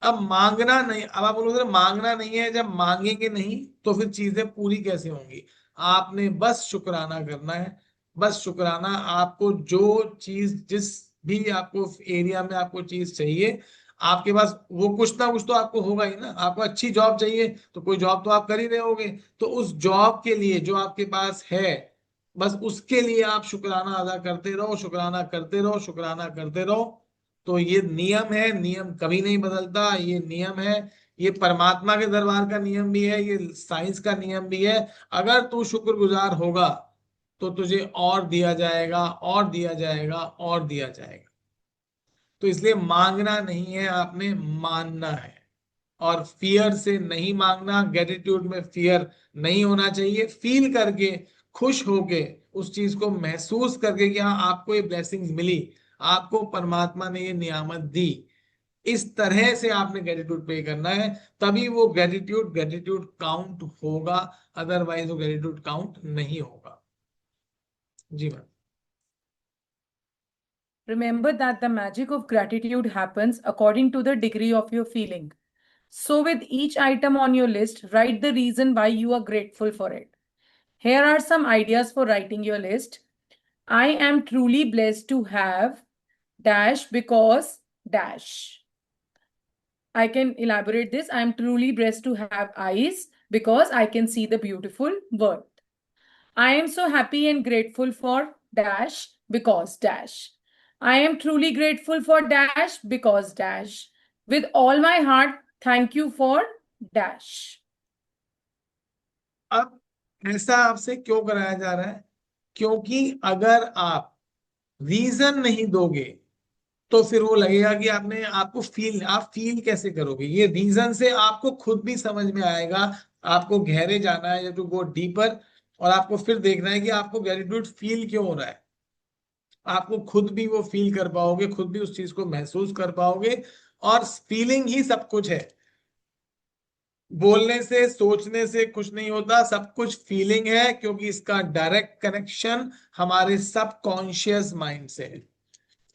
अब मांगना नहीं, अब आप बोलोगे मांगना नहीं है, जब मांगेंगे नहीं तो फिर चीजें पूरी कैसे होंगी? आपने बस शुक्राना करना है। बस शुक्राना, आपको जो चीज, जिस भी आपको एरिया में आपको चीज चाहिए, आपके पास वो कुछ ना कुछ तो आपको होगा ही ना। आपको अच्छी जॉब चाहिए तो कोई जॉब तो आप कर ही रहे होगे, तो उस जॉब के लिए जो आपके पास है, बस उसके लिए आप शुक्राना अदा करते रहो, शुक्राना करते रहो, शुक्राना करते रहो। तो ये नियम है, नियम कभी नहीं बदलता, ये नियम है। ये परमात्मा के दरबार का नियम भी है, ये साइंस का नियम भी है। अगर तू शुक्रगुजार होगा तो तुझे और दिया जाएगा, और दिया जाएगा, और दिया जाएगा। तो इसलिए मांगना नहीं है, आपने मानना है। और फियर से नहीं मांगना, ग्रेटिट्यूड में फियर नहीं होना चाहिए। फील करके, खुश होके, उस चीज को महसूस करके कि हाँ आपको ये ब्लेसिंग्स मिली, आपको परमात्मा ने ये नियामत दी, इस तरह से आपने ग्रेटिट्यूड पे करना है। तभी वो ग्रेटिट्यूड ग्रेटिट्यूड काउंट होगा, अदरवाइज वो ग्रेटिट्यूड काउंट नहीं होगा। जी ma'am. Remember that the magic of gratitude happens according to the degree of your feeling. So, with each item on your list, write the reason why you are grateful for it. Here are some ideas for writing your list. I am truly blessed to have dash because dash. I can elaborate this. I am truly blessed to have eyes because I can see the beautiful world. I am so happy and grateful for dash because dash. I am truly grateful for dash because dash. With all my heart, thank you for dash. अब ऐसा आपसे क्यों कराया जा रहा है? क्योंकि अगर आप रीजन नहीं दोगे तो फिर वो लगेगा कि आपने, आपको फील, आप फील कैसे करोगे? ये रीजन से आपको खुद भी समझ में आएगा। आपको गहरे जाना है, टू गो डीपर, और आपको फिर देखना है कि आपको ग्रेटिट्यूड फील क्यों हो रहा है। आपको खुद भी वो फील कर पाओगे, खुद भी उस चीज को महसूस कर पाओगे। और फीलिंग ही सब कुछ है। बोलने से सोचने से कुछ नहीं होता, सब कुछ फीलिंग है, क्योंकि इसका डायरेक्ट कनेक्शन हमारे सबकॉन्शियस माइंड से है।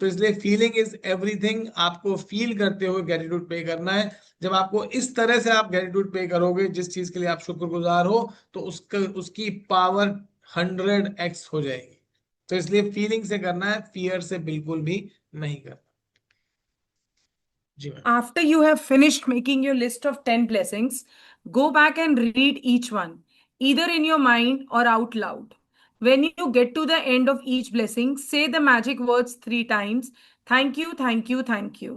तो इसलिए फीलिंग इज एवरीथिंग। आपको फील करते हुए ग्रेटिट्यूड पे करना है। जब आपको इस तरह से आप ग्रेटिट्यूड पे करोगे, जिस चीज के लिए आप शुक्रगुजार हो, तो उसका उसकी पावर 100x हो जाएगी। तो इसलिए फीलिंग से करना है, फियर से बिल्कुल भी नहीं करना। जी ma'am. After you have finished making your list of 10 blessings, go back and read each one, either in your mind or out loud. When you get to the end of each blessing, say the magic words 3 times: thank you, thank you, thank you.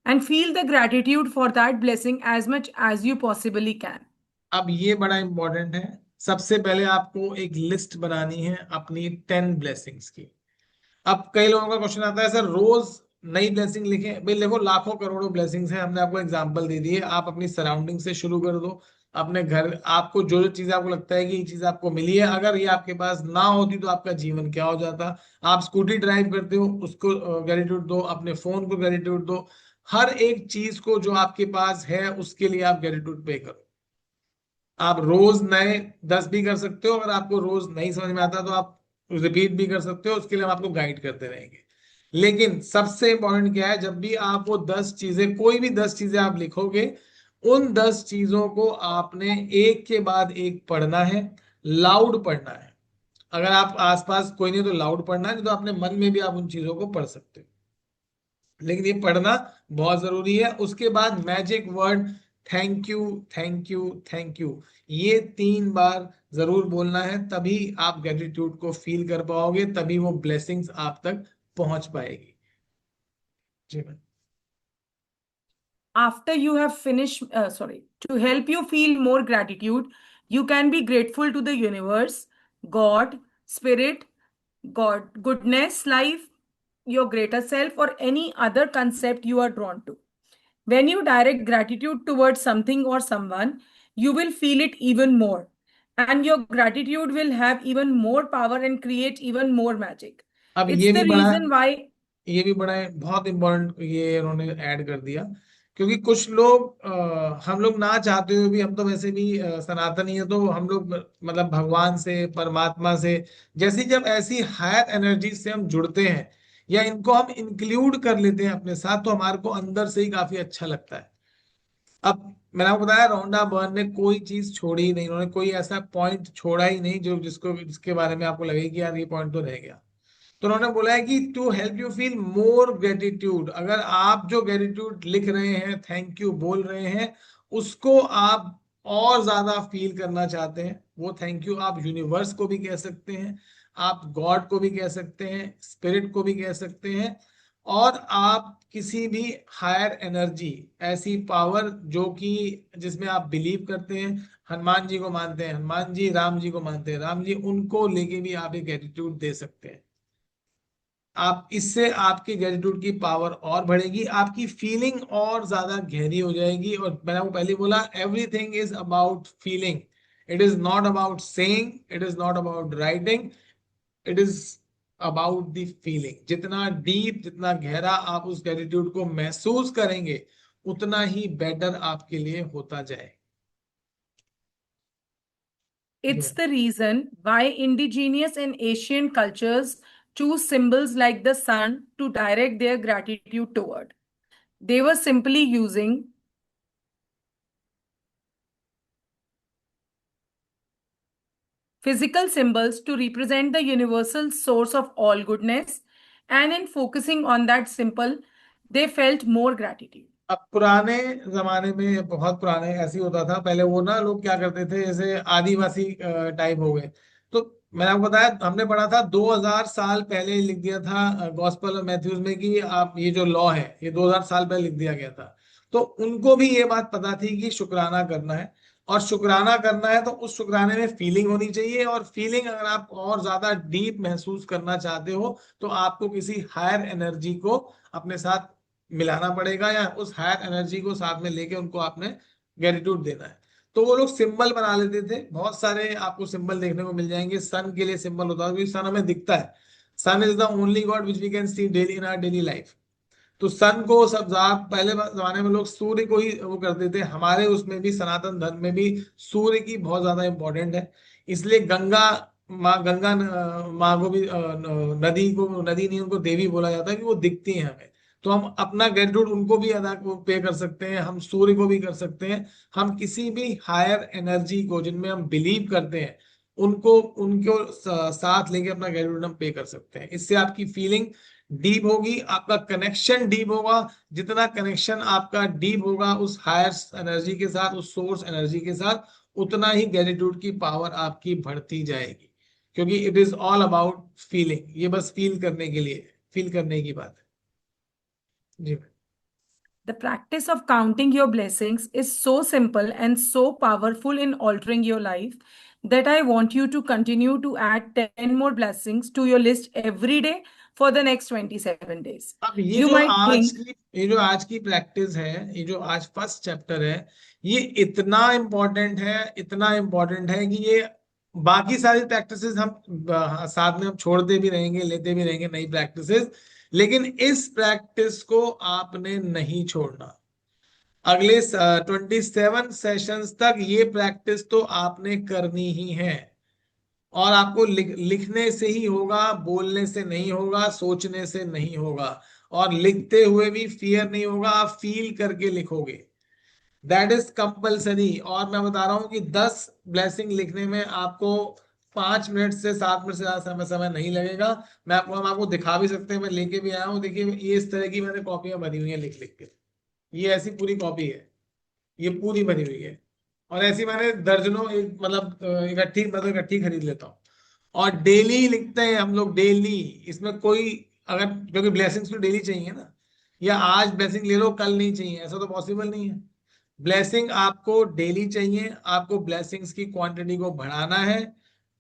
And feel the gratitude for that blessing as much as you possibly can. अब ये बड़ा important है। सबसे पहले आपको एक list बनानी है अपनी 10 ब्लेसिंग्स की। अब कई लोगों का क्वेश्चन आता है, सर रोज नई ब्लेसिंग लिखें? भाई देखो, लाखों करोड़ों ब्लेसिंग्स हैं, हमने आपको एग्जांपल दे दी है। आप अपनी सराउंडिंग से शुरू कर दो। अपने घर, आपको जो जो चीज आपको लगता है कि ये चीज आपको मिली है, अगर ये आपके पास ना होती तो आपका जीवन क्या हो जाता। आप स्कूटी ड्राइव करते हो, उसको ग्रेटिट्यूड दो। अपने फोन को ग्रेटिट्यूड दो। हर एक चीज को जो आपके पास है उसके लिए आप ग्रेटिट्यूड पे करो। आप रोज नए 10 भी कर सकते हो। अगर आपको रोज नहीं समझ में आता तो आप रिपीट भी कर सकते हो, उसके लिए हम आपको गाइड करते रहेंगे। लेकिन सबसे इंपॉर्टेंट क्या है, जब भी आप वो 10 चीजें, कोई भी 10 चीजें आप लिखोगे, उन 10 चीजों को आपने एक के बाद एक पढ़ना है, लाउड पढ़ना है। अगर आप आसपास कोई नहीं तो लाउड पढ़ना है, नहीं तो अपने मन में भी आप उन चीजों को पढ़ सकते हो। लेकिन ये पढ़ना बहुत जरूरी है। उसके बाद magic word thank you, thank you, thank you, ये 3 बार जरूर बोलना है। तभी आप ग्रेटिट्यूड को फील कर पाओगे, तभी वो ब्लेसिंग्स आप तक पहुंच पाएगी। जी ma'am. After you have finished, to help you feel more gratitude, you can be grateful to the universe, God, spirit, God, goodness, life, your greater self, or any other concept you are drawn to. When you direct gratitude towards something or someone, you will feel it even more. And your gratitude will have even more power and create even more magic. अब It's the reason why. ये भी बड़ा बहुत important ये उन्होंने add कर दिया। क्योंकि कुछ लोग हम लोग ना चाहते हुए भी, हम तो वैसे भी सनातनी है, तो हम लोग मतलब भगवान से, परमात्मा से, जैसी जब ऐसी हायर एनर्जी से हम जुड़ते हैं या इनको हम इंक्लूड कर लेते हैं अपने साथ, तो हमारे को अंदर से ही काफी अच्छा लगता है। अब मैंने आपको बताया, रोंडा बर्न ने कोई चीज छोड़ी ही नहीं। उन्होंने कोई ऐसा पॉइंट छोड़ा ही नहीं जो जिसके बारे में आपको लगे कि यार ये पॉइंट तो रह गया। तो उन्होंने बोला है कि to help you feel more gratitude, अगर आप जो ग्रेटिट्यूड लिख रहे हैं, थैंक यू बोल रहे हैं, उसको आप और ज्यादा फील करना चाहते हैं, वो थैंक यू आप यूनिवर्स को भी कह सकते हैं, आप गॉड को भी कह सकते हैं, स्पिरिट को भी कह सकते हैं, और आप किसी भी हायर एनर्जी, ऐसी पावर जो कि जिसमें आप बिलीव करते हैं, हनुमान जी को मानते हैं हनुमान जी, राम जी को मानते हैं राम जी, उनको लेके भी आप एक एटीट्यूड दे सकते हैं। आप इससे आपकी ग्रेटिट्यूड की पावर और बढ़ेगी, आपकी फीलिंग और ज्यादा गहरी हो जाएगी। और मैंने आपको पहले बोला, everything is about feeling. It is not about saying, it is not about writing, it is about the feeling. जितना डीप, जितना गहरा आप उस ग्रेटिट्यूड को महसूस करेंगे, उतना ही बेटर आपके लिए होता जाए। It's the reason why indigenous and Asian cultures choose symbols like the sun to direct their gratitude toward. They were simply using physical symbols to represent the universal source of all goodness, and in focusing on that symbol, they felt more gratitude. अब पुराने जमाने में, बहुत पुराने, ऐसे ही होता था पहले। वो ना लोग क्या करते थे, जैसे आदिवासी टाइप हो गए। तो मैंने आपको बताया, हमने पढ़ा था 2000 साल पहले लिख दिया था गॉस्पेल ऑफ मैथ्यूज में कि आप ये जो लॉ है, ये 2000 साल पहले लिख दिया गया था। तो उनको भी ये बात पता थी कि शुक्राना करना है, और शुक्राना करना है तो उस शुक्राने में फीलिंग होनी चाहिए। और फीलिंग अगर आप और ज्यादा डीप महसूस करना चाहते हो, तो आपको किसी हायर एनर्जी को अपने साथ मिलाना पड़ेगा, या उस हायर एनर्जी को साथ में लेके उनको आपने ग्रेटिट्यूड देना है। तो वो लोग सिंबल बना लेते थे। बहुत सारे आपको सिंबल देखने को मिल जाएंगे। सन के लिए सिंबल होता है, क्योंकि सन हमें दिखता है। Sun is the only god which we can see daily in our daily life. तो सन को सब पहले जमाने में लोग सूर्य को ही वो करते थे, हमारे उसमें भी सनातन धर्म में भी सूर्य की बहुत ज्यादा इंपॉर्टेंट है। इसलिए गंगा माँ को भी नदी को, नदी नहीं उनको देवी बोला जाता है कि वो दिखती हैं हमें। तो हम अपना ग्रेटिट्यूड उनको भी अदा पे कर सकते हैं, हम सूर्य को भी कर सकते हैं, हम किसी भी हायर एनर्जी को जिनमें हम बिलीव करते हैं उनको उनको साथ लेके अपना ग्रेटिट्यूड हम पे कर सकते हैं। इससे आपकी फीलिंग डीप होगी, आपका कनेक्शन डीप होगा। जितना कनेक्शन आपका डीप होगा उस हायर एनर्जी के साथ, उस सोर्स एनर्जी के साथ, उतना ही ग्रेटिट्यूड की पावर आपकी बढ़ती जाएगी। क्योंकि it is all about feeling, ये बस फील करने के लिए, फील करने की बात है जी। The practice of counting your blessings is so simple and so powerful in altering your life that I want you to continue to add 10 more blessings to your list every day for the next 27 days. अब ये You जो might आज think, की ये जो आज की practice है, ये जो आज फर्स्ट चैप्टर है, ये इतना इम्पोर्टेंट है, इतना इम्पोर्टेंट है कि ये बाकी सारी प्रैक्टिसेस हम साथ में हम छोड़ते भी रहेंगे, लेते भी रहेंगे नई प्रैक्टिसेस, लेकिन इस प्रैक्टिस को आपने नहीं छोड़ना। अगले 27 तक ये प्रैक्टिस तो आपने करनी ही है। और आपको लिखने से ही होगा, बोलने से नहीं होगा, सोचने से नहीं होगा, और लिखते हुए भी फियर नहीं होगा, आप फील करके लिखोगे। That is compulsory. और मैं बता रहा हूं कि 10 ब्लेसिंग लिखने में आपको 5 मिनट से 7 मिनट से ज्यादा समय नहीं लगेगा। हम आपको दिखा भी सकते हैं, मैं लेके भी आया हूँ, देखिए ये इस तरह की मैंने कॉपियां भरी हुई है लिख लिख के। ये ऐसी पूरी कॉपी है, ये पूरी भरी हुई है। और ऐसी मैंने दर्जनों, एक मतलब इकट्ठी खरीद लेता हूँ। और डेली लिखते हैं हम लोग, डेली। इसमें कोई, अगर, क्योंकि ब्लेसिंग्स तो डेली चाहिए ना, या आज ब्लेसिंग ले लो कल नहीं चाहिए, ऐसा तो पॉसिबल नहीं है। ब्लेसिंग आपको डेली चाहिए, आपको ब्लेसिंग्स की क्वांटिटी को बढ़ाना है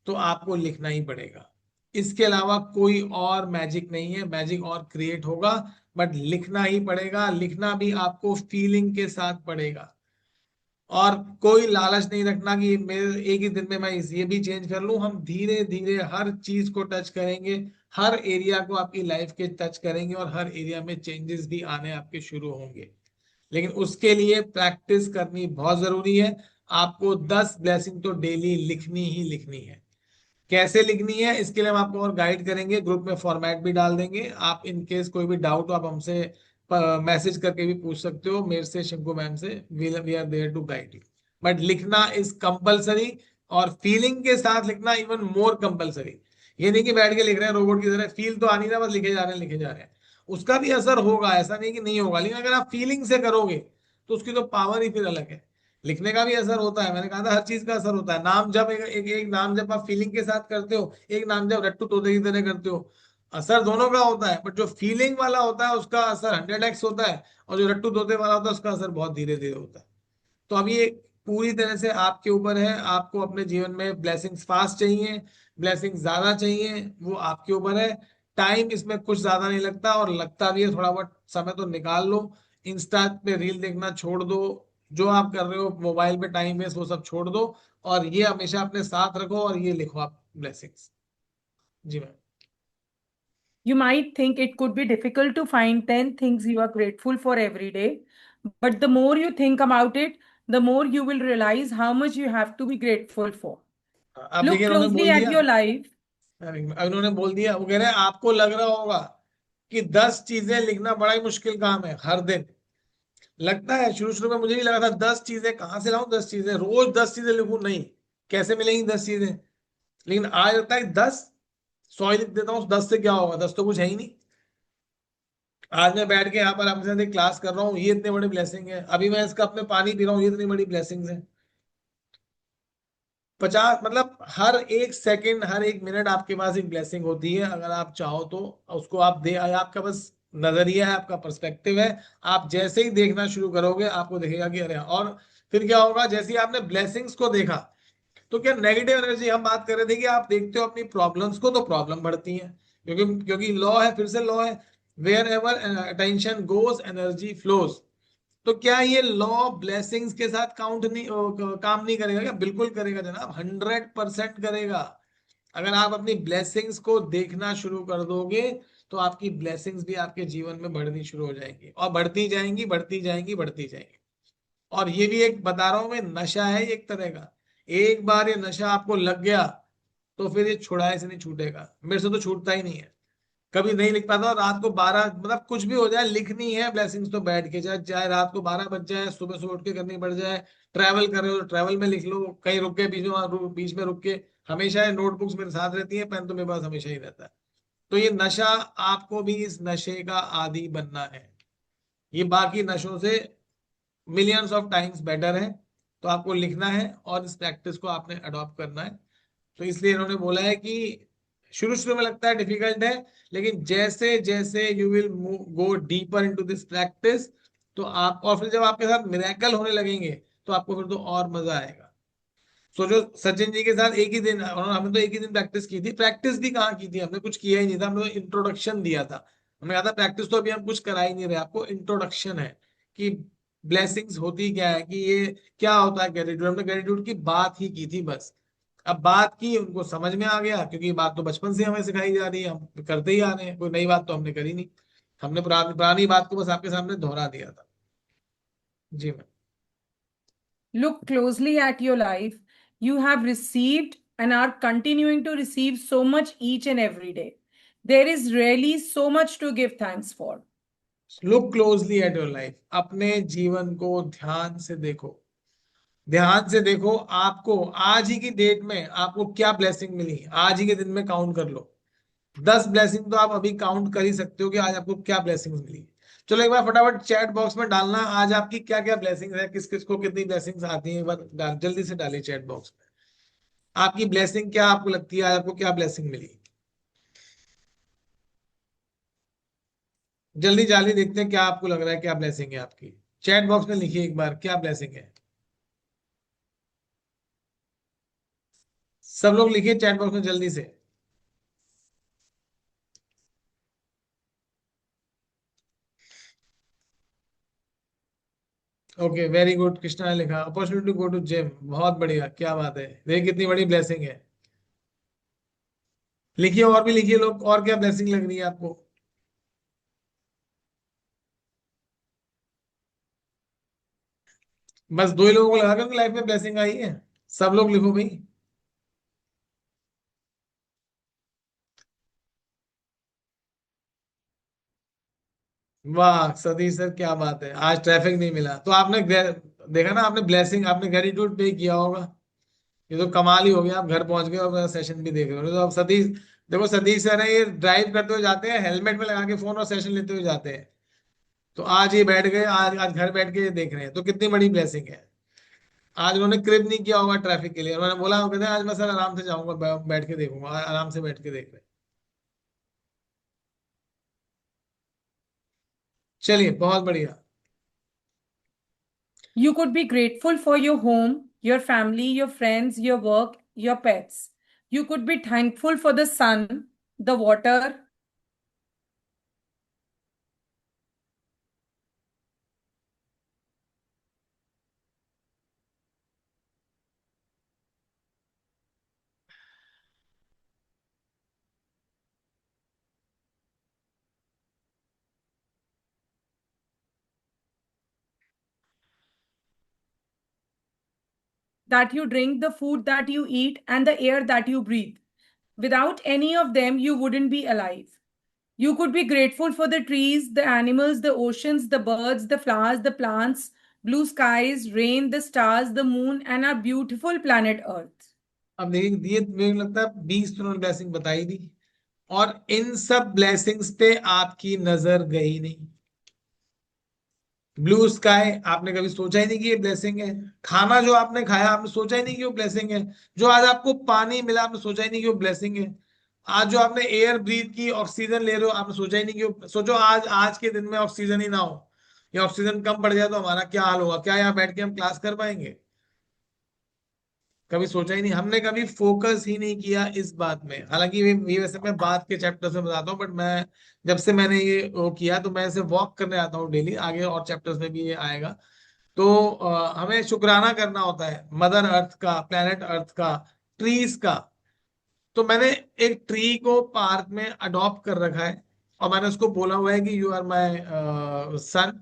तो आपको लिखना ही पड़ेगा। इसके अलावा कोई और मैजिक नहीं है, मैजिक और क्रिएट होगा, बट लिखना ही पड़ेगा। लिखना भी आपको फीलिंग के साथ पड़ेगा। और कोई लालच नहीं रखना कि मेरे एक ही दिन में मैं ये भी चेंज कर लूं। हम धीरे धीरे हर चीज को टच करेंगे, हर एरिया को आपकी लाइफ के टच करेंगे, और हर एरिया में चेंजेस भी आने आपके शुरू होंगे। लेकिन उसके लिए प्रैक्टिस करनी बहुत जरूरी है। आपको 10 ब्लेसिंग तो डेली लिखनी ही लिखनी है। कैसे लिखनी है इसके लिए हम आपको और गाइड करेंगे, ग्रुप में फॉर्मेट भी डाल देंगे। आप इन केस कोई भी डाउट हो आप हमसे मैसेज करके भी पूछ सकते हो, मेरे से, शिंकू मैम से। We are there to guide you. But लिखना इज कंपलसरी, और फीलिंग के साथ लिखना इवन मोर कंपलसरी। ये नहीं कि बैठ के लिख रहे हैं रोबोट की तरह, फील तो आनी ना, बस लिखे जा रहे हैं लिखे जा रहे हैं। उसका भी असर होगा, ऐसा नहीं कि नहीं होगा, लेकिन अगर आप फीलिंग से करोगे तो उसकी तो पावर ही फिर अलग है। लिखने का भी असर होता है, मैंने कहा था हर चीज का असर होता है। नाम जब एक नाम जब आप फीलिंग के साथ करते हो, एक नाम जब रट्टू तोते की तरह करते हो, असर दोनों का होता है। बट जो फीलिंग वाला होता है उसका असर 100x होता है, और जो रट्टू तोते वाला होता है उसका असर बहुत धीरे धीरे होता है। तो अब ये पूरी तरह से आपके ऊपर है। आपको अपने जीवन में ब्लेसिंग्स फास्ट चाहिए, ब्लेसिंग ज्यादा चाहिए, वो आपके ऊपर है। टाइम इसमें कुछ ज्यादा नहीं लगता, और लगता भी है थोड़ा बहुत समय तो निकाल लो। इंस्टा पे रील देखना छोड़ दो, जो आप कर रहे हो मोबाइल पे टाइम वेस्ट, वो सब छोड़ दो, और ये हमेशा अपने साथ रखो, और ये लिखो आप ब्लेसिंग्स। जी ma'am. you might think it could be difficult to find 10 things you are grateful for every day. But the more you think about it, the more you will realize how much you have to be grateful for. अब Look देखिए उन्होंने closely बोल at दिया, your life. अब उन्होंने बोल दिया, वो कह रहे हैं आपको लग रहा होगा कि 10 चीजें लिखना बड़ा ही मुश्किल काम है हर दिन। लगता है, शुरू शुरू में मुझे भी लगा था 10 चीजें कहाँ से लाऊं, 10 चीजें रोज 10 चीजें लिखूं, नहीं, कैसे मिलेंगी 10 चीजें। लेकिन आज लगता है 10, 100 ही लिख देता हूँ, 10 से क्या होगा, 10 तो कुछ है ही नहीं। आज मैं बैठ के यहाँ पर आपके साथ एक क्लास कर रहा हूँ, ये इतने बड़े ब्लेसिंग है। अभी मैं इसका अपने पानी पी रहा हूँ, ये इतनी बड़ी ब्लेसिंग है। 50, मतलब हर एक सेकंड, हर एक मिनट आपके पास एक ब्लेसिंग होती है, अगर आप चाहो तो उसको आप दे। आपका बस नजरिया है, आपका पर्सपेक्टिव है। आप जैसे ही देखना शुरू करोगे आपको दिखेगा कि अरे, और फिर क्या होगा, जैसे ही आपने ब्लेसिंग्स को देखा, तो क्या नेगेटिव एनर्जी, हम बात कर रहे थे कि आप देखते हो अपनी प्रॉब्लम्स को तो प्रॉब्लम बढ़ती है, क्योंकि क्योंकि लॉ है, फिर से लॉ है, wherever attention goes energy flows. तो क्या ये लॉ ब्लेसिंग्स के साथ काम नहीं करेगा? क्या बिल्कुल करेगा जनाब, 100% करेगा। अगर आप अपनी ब्लेसिंग्स को देखना शुरू कर दोगे तो आपकी ब्लेसिंग्स भी आपके जीवन में बढ़नी शुरू हो जाएंगी, और बढ़ती जाएंगी, बढ़ती जाएंगी, बढ़ती जाएंगी। और ये भी एक बता रहा हूं मैं, नशा है ये एक तरह का। एक बार ये नशा आपको लग गया तो फिर ये छुड़ाए से नहीं छूटेगा। मेरे से तो छूटता ही नहीं है, कभी नहीं लिख पाता। और रात को 12, मतलब कुछ भी हो जाए, लिखनी है ब्लेसिंग्स तो बैठ के, चाहे चाहे रात को 12 बज जाए, सुबह सुबह उठ के करनी पड़ जाए, ट्रैवल कर रहे हो तो ट्रैवल में लिख लो, कहीं रुक के बीच में रुक के, हमेशा ये नोटबुक्स मेरे साथ रहती है, पेन तो मेरे पास हमेशा ही रहता है। तो ये नशा, आपको भी इस नशे का आदी बनना है। ये बाकी नशों से मिलियंस ऑफ टाइम्स बेटर है। तो आपको लिखना है और इस प्रैक्टिस को आपने अडॉप्ट करना है। तो इसलिए इन्होंने बोला है कि शुरू शुरू में लगता है डिफिकल्ट है, लेकिन जैसे जैसे you will go deeper into this practice, तो आप, और फिर जब आपके साथ मिरेकल होने लगेंगे तो आपको फिर तो और मजा आएगा। सो जो सचिन जी के साथ एक ही दिन, हमने तो एक ही दिन प्रैक्टिस की थी। प्रैक्टिस भी कहाँ की थी, हमने कुछ किया ही नहीं था, हमने तो इंट्रोडक्शन दिया था। हमने कहा था प्रैक्टिस तो अभी हम कुछ करा ही नहीं रहे, आपको इंट्रोडक्शन है कि ब्लेसिंग्स होती क्या है, कि ये क्या होता है ग्रेटिट्यूड। हमने ग्रेटिट्यूड की बात ही की थी बस। अब बात की, उनको समझ में आ गया, क्योंकि ये बात तो बचपन से हमें सिखाई जा रही है, हम करते ही आ रहे हैं, कोई नई बात तो हमने करी नहीं। हमने पुरानी पुरानी बात को बस आपके सामने दोहरा दिया था। जी ma'am. Look closely at your life. You have received and are continuing to receive so much each and every day. There is really so much to give thanks for. Look closely at your life, अपने जीवन को ध्यान से देखो। ध्यान से देखो, आपको आज ही की डेट में आपको क्या ब्लेसिंग मिली, आज ही के दिन में काउंट कर लो। 10 ब्लेसिंग तो आप अभी काउंट कर ही सकते हो कि आज आपको क्या ब्लेसिंग मिली। चलो एक बार फटाफट चैट बॉक्स में डालना, आज आपकी क्या क्या ब्लेसिंग है, किस किस को कितनी ब्लेसिंग्स आती हैं, एक बार जल्दी से डालिए चैट बॉक्स में। आपकी ब्लेसिंग क्या, आपको लगती है आज आपको क्या ब्लेसिंग मिली। जल्दी जल्दी देखते हैं क्या आपको लग रहा है, क्या ब्लेसिंग है आपकी। चैट बॉक्स में लिखिए एक बार क्या ब्लेसिंग है। सब लोग लिखिए चैट बॉक्स में जल्दी से। ओके वेरी गुड, कृष्णा ने लिखा opportunity to go to gym, बहुत बढ़िया, क्या बात है, देखिए कितनी बड़ी ब्लेसिंग है। लिखिए और भी लिखिए लोग, और क्या ब्लेसिंग लग रही है आपको। बस दो ही लोगों को लगा कि लाइफ में ब्लेसिंग आई है। सब लोग लिखो भाई। वाह सतीश सर, क्या बात है, आज ट्रैफिक नहीं मिला तो आपने देखा ना, आपने ब्लेसिंग, आपने ग्रेटिट्यूड पे किया होगा। ये तो कमाल ही हो गया, आप घर पहुंच गए और मेरा सेशन भी देख रहे हो। तो अब सतीश, देखो सतीश सर है, ये ड्राइव करते हुए जाते हैं हेलमेट में लगा के फोन, और सेशन लेते हुए जाते हैं। तो आज ये बैठ गए, आज आज घर बैठ के ये देख रहे हैं, तो कितनी बड़ी ब्लेसिंग है। आज उन्होंने क्रिप नहीं किया होगा ट्रैफिक के लिए, उन्होंने बोला, वो कहते हैं आज मैं सर आराम से जाऊंगा, बैठ के देखूंगा, आराम से बैठ के देख रहे हैं। चलिए बहुत बढ़िया। You could be grateful for your home, your family, your friends, your work, your pets. You could be thankful for the sun, the water, that you drink, the food that you eat, and the air that you breathe. Without any of them, you wouldn't be alive. You could be grateful for the trees, the animals, the oceans, the birds, the flowers, the plants, blue skies, rain, the stars, the moon, and our beautiful planet Earth. अब देखिए दिए, मुझे लगता है 20 तो उन्होंने blessing बताई दी, और इन सब ब्लेसिंग्स पे आपकी नजर गई नहीं। ब्लू स्काई आपने कभी सोचा ही नहीं कि ये ब्लेसिंग है। खाना जो आपने खाया आपने सोचा ही नहीं कि वो ब्लेसिंग है। जो आज आपको पानी मिला आपने सोचा ही नहीं कि वो ब्लेसिंग है। आज जो आपने एयर ब्रीथ की, ऑक्सीजन ले रहे हो, आपने सोचा ही नहीं कि सोचो आज आज के दिन में ऑक्सीजन ही ना हो, या ऑक्सीजन कम पड़ जाए तो हमारा क्या हाल होगा, क्या यहाँ बैठ के हम क्लास कर पाएंगे। कभी सोचा ही नहीं, हमने कभी फोकस ही नहीं किया इस बात में। हालांकि ये वैसे मैं बात के चैप्टर्स में बताता हूँ, बट मैं जब से मैंने ये वो किया तो मैं इसे वॉक करने आता हूँ डेली, आगे और चैप्टर्स में भी ये आएगा। तो हमें शुक्राना करना होता है मदर अर्थ का, प्लेनेट अर्थ का, ट्रीज का, तो मैंने एक ट्री को पार्क में अडॉप्ट कर रखा है, और मैंने उसको बोला हुआ है कि you are my son,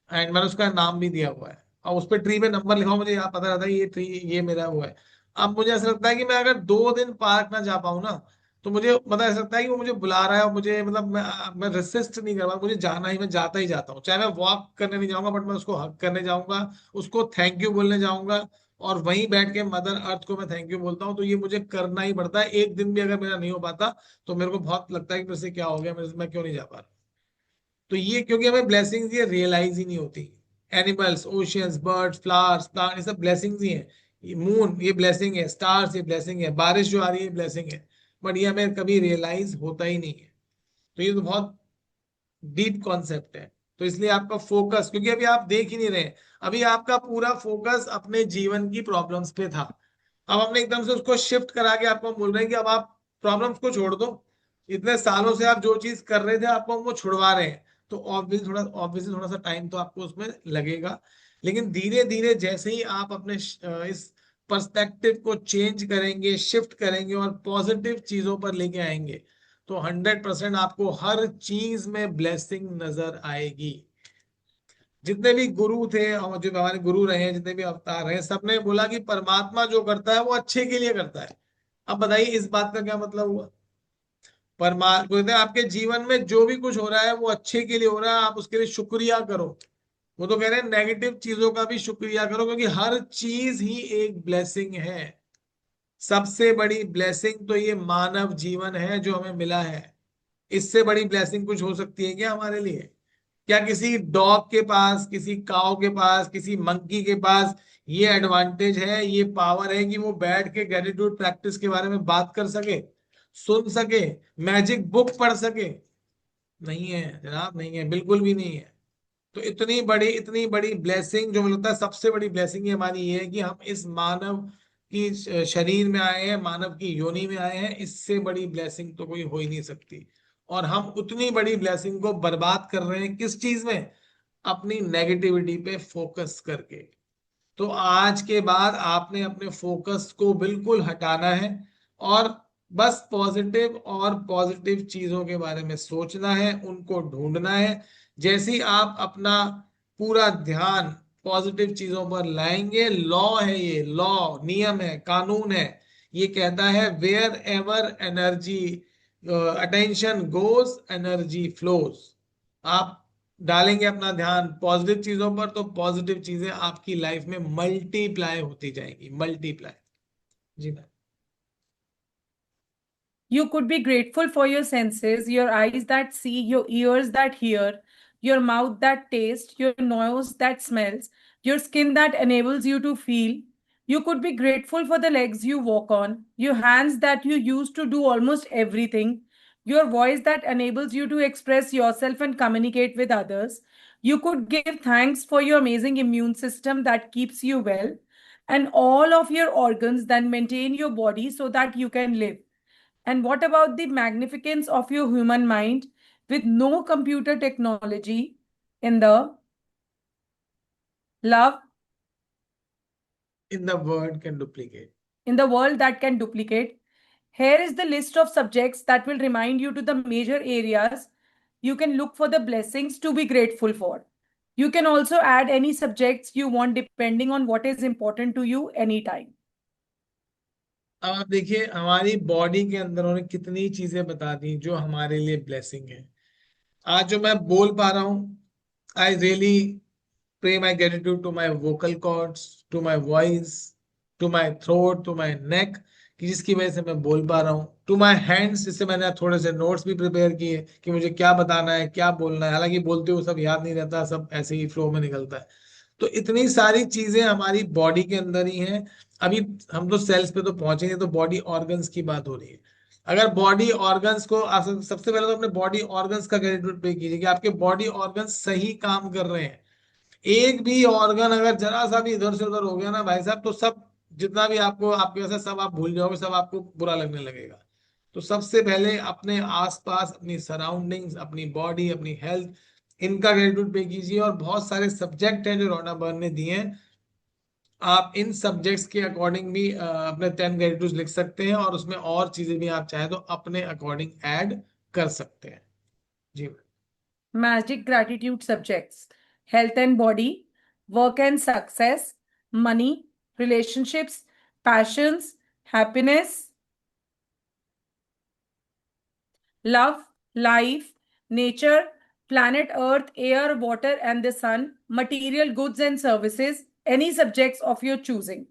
and मैंने उसका नाम भी दिया हुआ है, और उस पर ट्री पे नंबर लिखा हुआ, मुझे यहाँ पता रहता है ये ट्री ये मेरा हुआ है। अब मुझे ऐसा लगता है कि मैं अगर 2 दिन पार्क ना जा पाऊँ ना, तो मुझे मतलब ऐसा लगता है कि वो मुझे बुला रहा है, और मुझे मतलब मैं रेसिस्ट नहीं कर पा, मुझे जाना ही, मैं जाता ही जाता हूँ, चाहे मैं वॉक करने नहीं जाऊंगा, बट मैं उसको हक करने जाऊंगा, उसको थैंक यू बोलने जाऊंगा, और वहीं बैठ के मदर अर्थ को मैं थैंक यू बोलता हूँ। तो ये मुझे करना ही पड़ता है, एक दिन भी अगर मेरा नहीं हो पाता तो मेरे को बहुत लगता है कि मेरे से क्या हो गया, मैं क्यों नहीं जा पा रहा। तो ये क्योंकि हमें ब्लेसिंग्स ये रियलाइज ही नहीं होती। Animals, oceans, birds, flowers, plant, ये सब ब्लेसिंग्स ही है। ये मून ये ब्लेसिंग है, स्टार्स ये ब्लेसिंग है, बारिश जो आ रही है ब्लेसिंग है, बट ये हमें कभी रियलाइज होता ही नहीं है। तो ये तो बहुत डीप कॉन्सेप्ट है। तो इसलिए आपका फोकस, क्योंकि अभी आप देख ही नहीं रहे, अभी आपका पूरा फोकस अपने जीवन की प्रॉब्लम्स पे था। अब हमने एकदम से उसको शिफ्ट करा के आपको हम बोल रहे हैं कि अब आप प्रॉब्लम्स को छोड़ दो। इतने सालों से आप जो चीज कर रहे थे आपको हम वो छुड़वा रहे हैं, तो ऑब्वियसली थोड़ा सा टाइम तो आपको उसमें लगेगा। लेकिन धीरे धीरे जैसे ही आप अपने इस पर्सपेक्टिव को चेंज करेंगे, शिफ्ट करेंगे, और पॉजिटिव चीजों पर लेके आएंगे, तो 100% आपको हर चीज में ब्लेसिंग नजर आएगी। जितने भी गुरु थे और जो हमारे गुरु रहे हैं, जितने भी अवतार हैं, सबने बोला कि परमात्मा जो करता है वो अच्छे के लिए करता है। अब बताइए इस बात का क्या मतलब हुआ। परमात्मा कहते हैं आपके जीवन में जो भी कुछ हो रहा है वो अच्छे के लिए हो रहा है, आप उसके लिए शुक्रिया करो। वो तो कह रहे हैं नेगेटिव चीजों का भी शुक्रिया करो, क्योंकि हर चीज ही एक ब्लेसिंग है। सबसे बड़ी ब्लेसिंग तो ये मानव जीवन है जो हमें मिला है। इससे बड़ी ब्लेसिंग कुछ हो सकती है क्या हमारे लिए? क्या किसी डॉग के पास, किसी काऊ के पास, किसी मंकी के पास ये एडवांटेज है, ये पावर है कि वो बैठ के ग्रेटिट्यूड प्रैक्टिस के बारे में बात कर सके, सुन सके, मैजिक बुक पढ़ सके? नहीं है जनाब, नहीं है, बिल्कुल भी नहीं है। तो इतनी बड़ी ब्लेसिंग, जो मुझे लगता है सबसे बड़ी ब्लेसिंग ये हमारी ये है कि हम इस मानव की शरीर में आए हैं, मानव की योनि में आए हैं। इससे बड़ी ब्लेसिंग तो कोई हो ही नहीं सकती। और हम उतनी बड़ी ब्लेसिंग को बर्बाद कर रहे हैं किस चीज में? अपनी नेगेटिविटी पे फोकस करके। तो आज के बाद आपने अपने फोकस को बिल्कुल हटाना है, और बस पॉजिटिव चीजों के बारे में सोचना है, उनको ढूंढना है। जैसे ही आप अपना पूरा ध्यान पॉजिटिव चीजों पर लाएंगे, लॉ है, ये लॉ नियम है, कानून है, ये कहता है wherever energy attention goes energy flows. आप डालेंगे अपना ध्यान पॉजिटिव चीजों पर, तो पॉजिटिव चीजें आपकी लाइफ में मल्टीप्लाई होती जाएगी, मल्टीप्लाई। जी ma'am. You could be grateful for your senses, your eyes that see, your ears that hear, your mouth that tastes, your nose that smells, your skin that enables you to feel. You could be grateful for the legs you walk on, your hands that you use to do almost everything, your voice that enables you to express yourself and communicate with others. You could give thanks for your amazing immune system that keeps you well, and all of your organs that maintain your body so that you can live. And what about the magnificence of your human mind with no computer technology in the love in the word can duplicate. in the world that can duplicate? Here is the list of subjects that will remind you to the major areas you can look for the blessings to be grateful for. You can also add any subjects you want depending on what is important to you anytime. अब आप देखिए हमारी body के अंदर उन्होंने कितनी चीजें बता दी जो हमारे लिए ब्लेसिंग है। आज जो मैं बोल पा रहा हूँ, I really pay my gratitude to my vocal cords, to my voice, to my throat, to my neck, कि जिसकी वजह से मैं बोल पा रहा हूँ। टू माई हैंड्स, जिससे मैंने थोड़े से नोट्स भी प्रिपेयर किए कि मुझे क्या बताना है, क्या बोलना है, हालांकि बोलते हुए सब याद नहीं रहता, सब ऐसे ही फ्लो में निकलता है। तो इतनी सारी चीजें हमारी बॉडी के अंदर ही हैं। अभी हम तो सेल्स पे तो पहुंचेंगे, तो बॉडी ऑर्गन्स की बात हो रही है। अगर बॉडी ऑर्गन्स को सबसे पहले तो अपने बॉडी ऑर्गन्स का ग्रेटिट्यूड पे कीजिए कि आपके बॉडी ऑर्गन्स सही काम कर रहे हैं। एक भी ऑर्गन अगर जरा सा भी इधर से उधर हो गया ना भाई साहब, तो सब जितना भी आपको आपके वैसे सब आप भूल जाओगे, सब आपको बुरा लगने लगेगा। तो सबसे पहले अपने आसपास, अपनी सराउंडिंग्स, अपनी बॉडी, अपनी हेल्थ, इनका ग्रेटिट्यूड पे कीजिए। और बहुत सारे सब्जेक्ट हैं जो रोना बर्न ने दिए हैं, आप इन सब्जेक्ट्स के अकॉर्डिंग भी अपने 10 ग्रेटिट्यूड लिख सकते हैं, और उसमें और चीजें भी आप चाहें तो अपने अकॉर्डिंग ऐड कर सकते हैं। जी। Magic gratitude subjects: health and body, work and success, money, relationships, passions, happiness, love, life, nature, planet Earth, air, water, and the sun, material goods and services, any subjects of your choosing.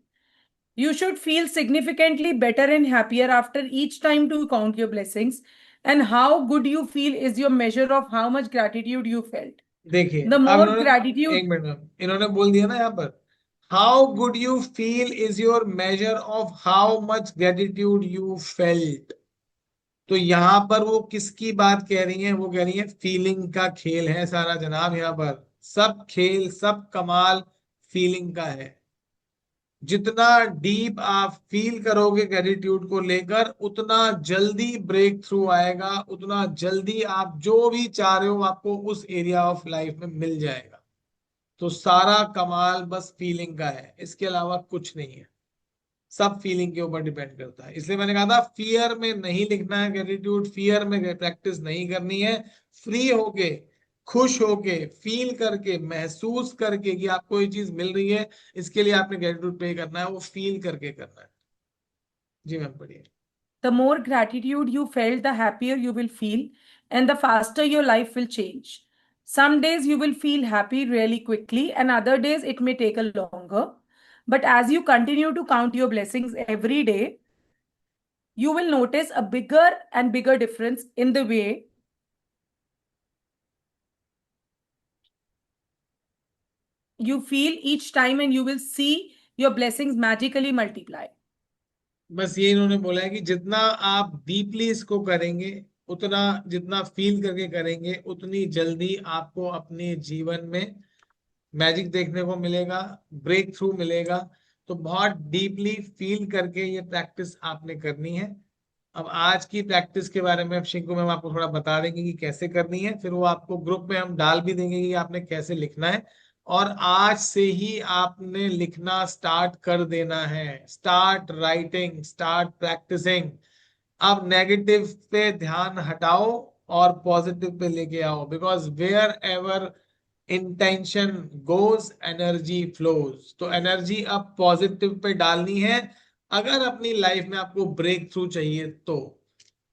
You should feel significantly better and happier after each time to count your blessings. And how good you feel is your measure of how much gratitude you felt. देखिए The अब more इन्होंने, gratitude, एक minute में इन्होंने बोल दिया ना यहाँ पर, how good you feel is your measure of how much gratitude you felt. तो यहाँ पर वो किसकी बात कह रही है? वो कह रही है फीलिंग का खेल है सारा जनाब, यहाँ पर सब खेल सब कमाल फीलिंग का है। जितना डीप आप फील करोगे ग्रेटिट्यूड को लेकर, उतना जल्दी ब्रेक थ्रू आएगा, उतना जल्दी आप जो भी चाह रहे हो आपको उस एरिया ऑफ लाइफ में मिल जाएगा। तो सारा कमाल बस फीलिंग का है, इसके अलावा कुछ नहीं है। सब फीलिंग के ऊपर डिपेंड करता है। इसलिए मैंने कहा था फियर में नहीं लिखना है ग्रेटिट्यूड, फियर में प्रैक्टिस नहीं करनी है। फ्री होके, खुश होके, फील करके, महसूस करके कि आपको ये चीज मिल रही है, इसके लिए आपने ग्रेटिट्यूड पे करना है, वो फील करके करना है। जी मैम, बढ़िया। the more gratitude you felt, the happier you will feel, and the faster your life will change. Some days you will feel happy really quickly, and other days it may take a longer. But as you continue to count your blessings every day, you will notice a bigger and bigger difference in the way you feel each time, and you will see your blessings magically multiply. बस ये इन्होंने बोला है कि जितना आप deeply इसको करेंगे, उतना जितना फील करके करेंगे, उतनी जल्दी आपको अपने जीवन में मैजिक देखने को मिलेगा, ब्रेक थ्रू मिलेगा। तो बहुत डीपली फील करके ये प्रैक्टिस आपने करनी है। अब आज की प्रैक्टिस के बारे में अब शिंकू मैम आपको थोड़ा बता देंगे कि कैसे करनी है, फिर वो आपको ग्रुप में हम डाल भी देंगे कि आपने कैसे लिखना है। और आज से ही आपने लिखना स्टार्ट कर देना है। Start writing, start practising. अब नेगेटिव पे ध्यान हटाओ और पॉजिटिव पे लेके आओ, because wherever intention goes energy flows. तो एनर्जी अब पॉजिटिव पे डालनी है अगर अपनी लाइफ में आपको ब्रेक थ्रू चाहिए तो।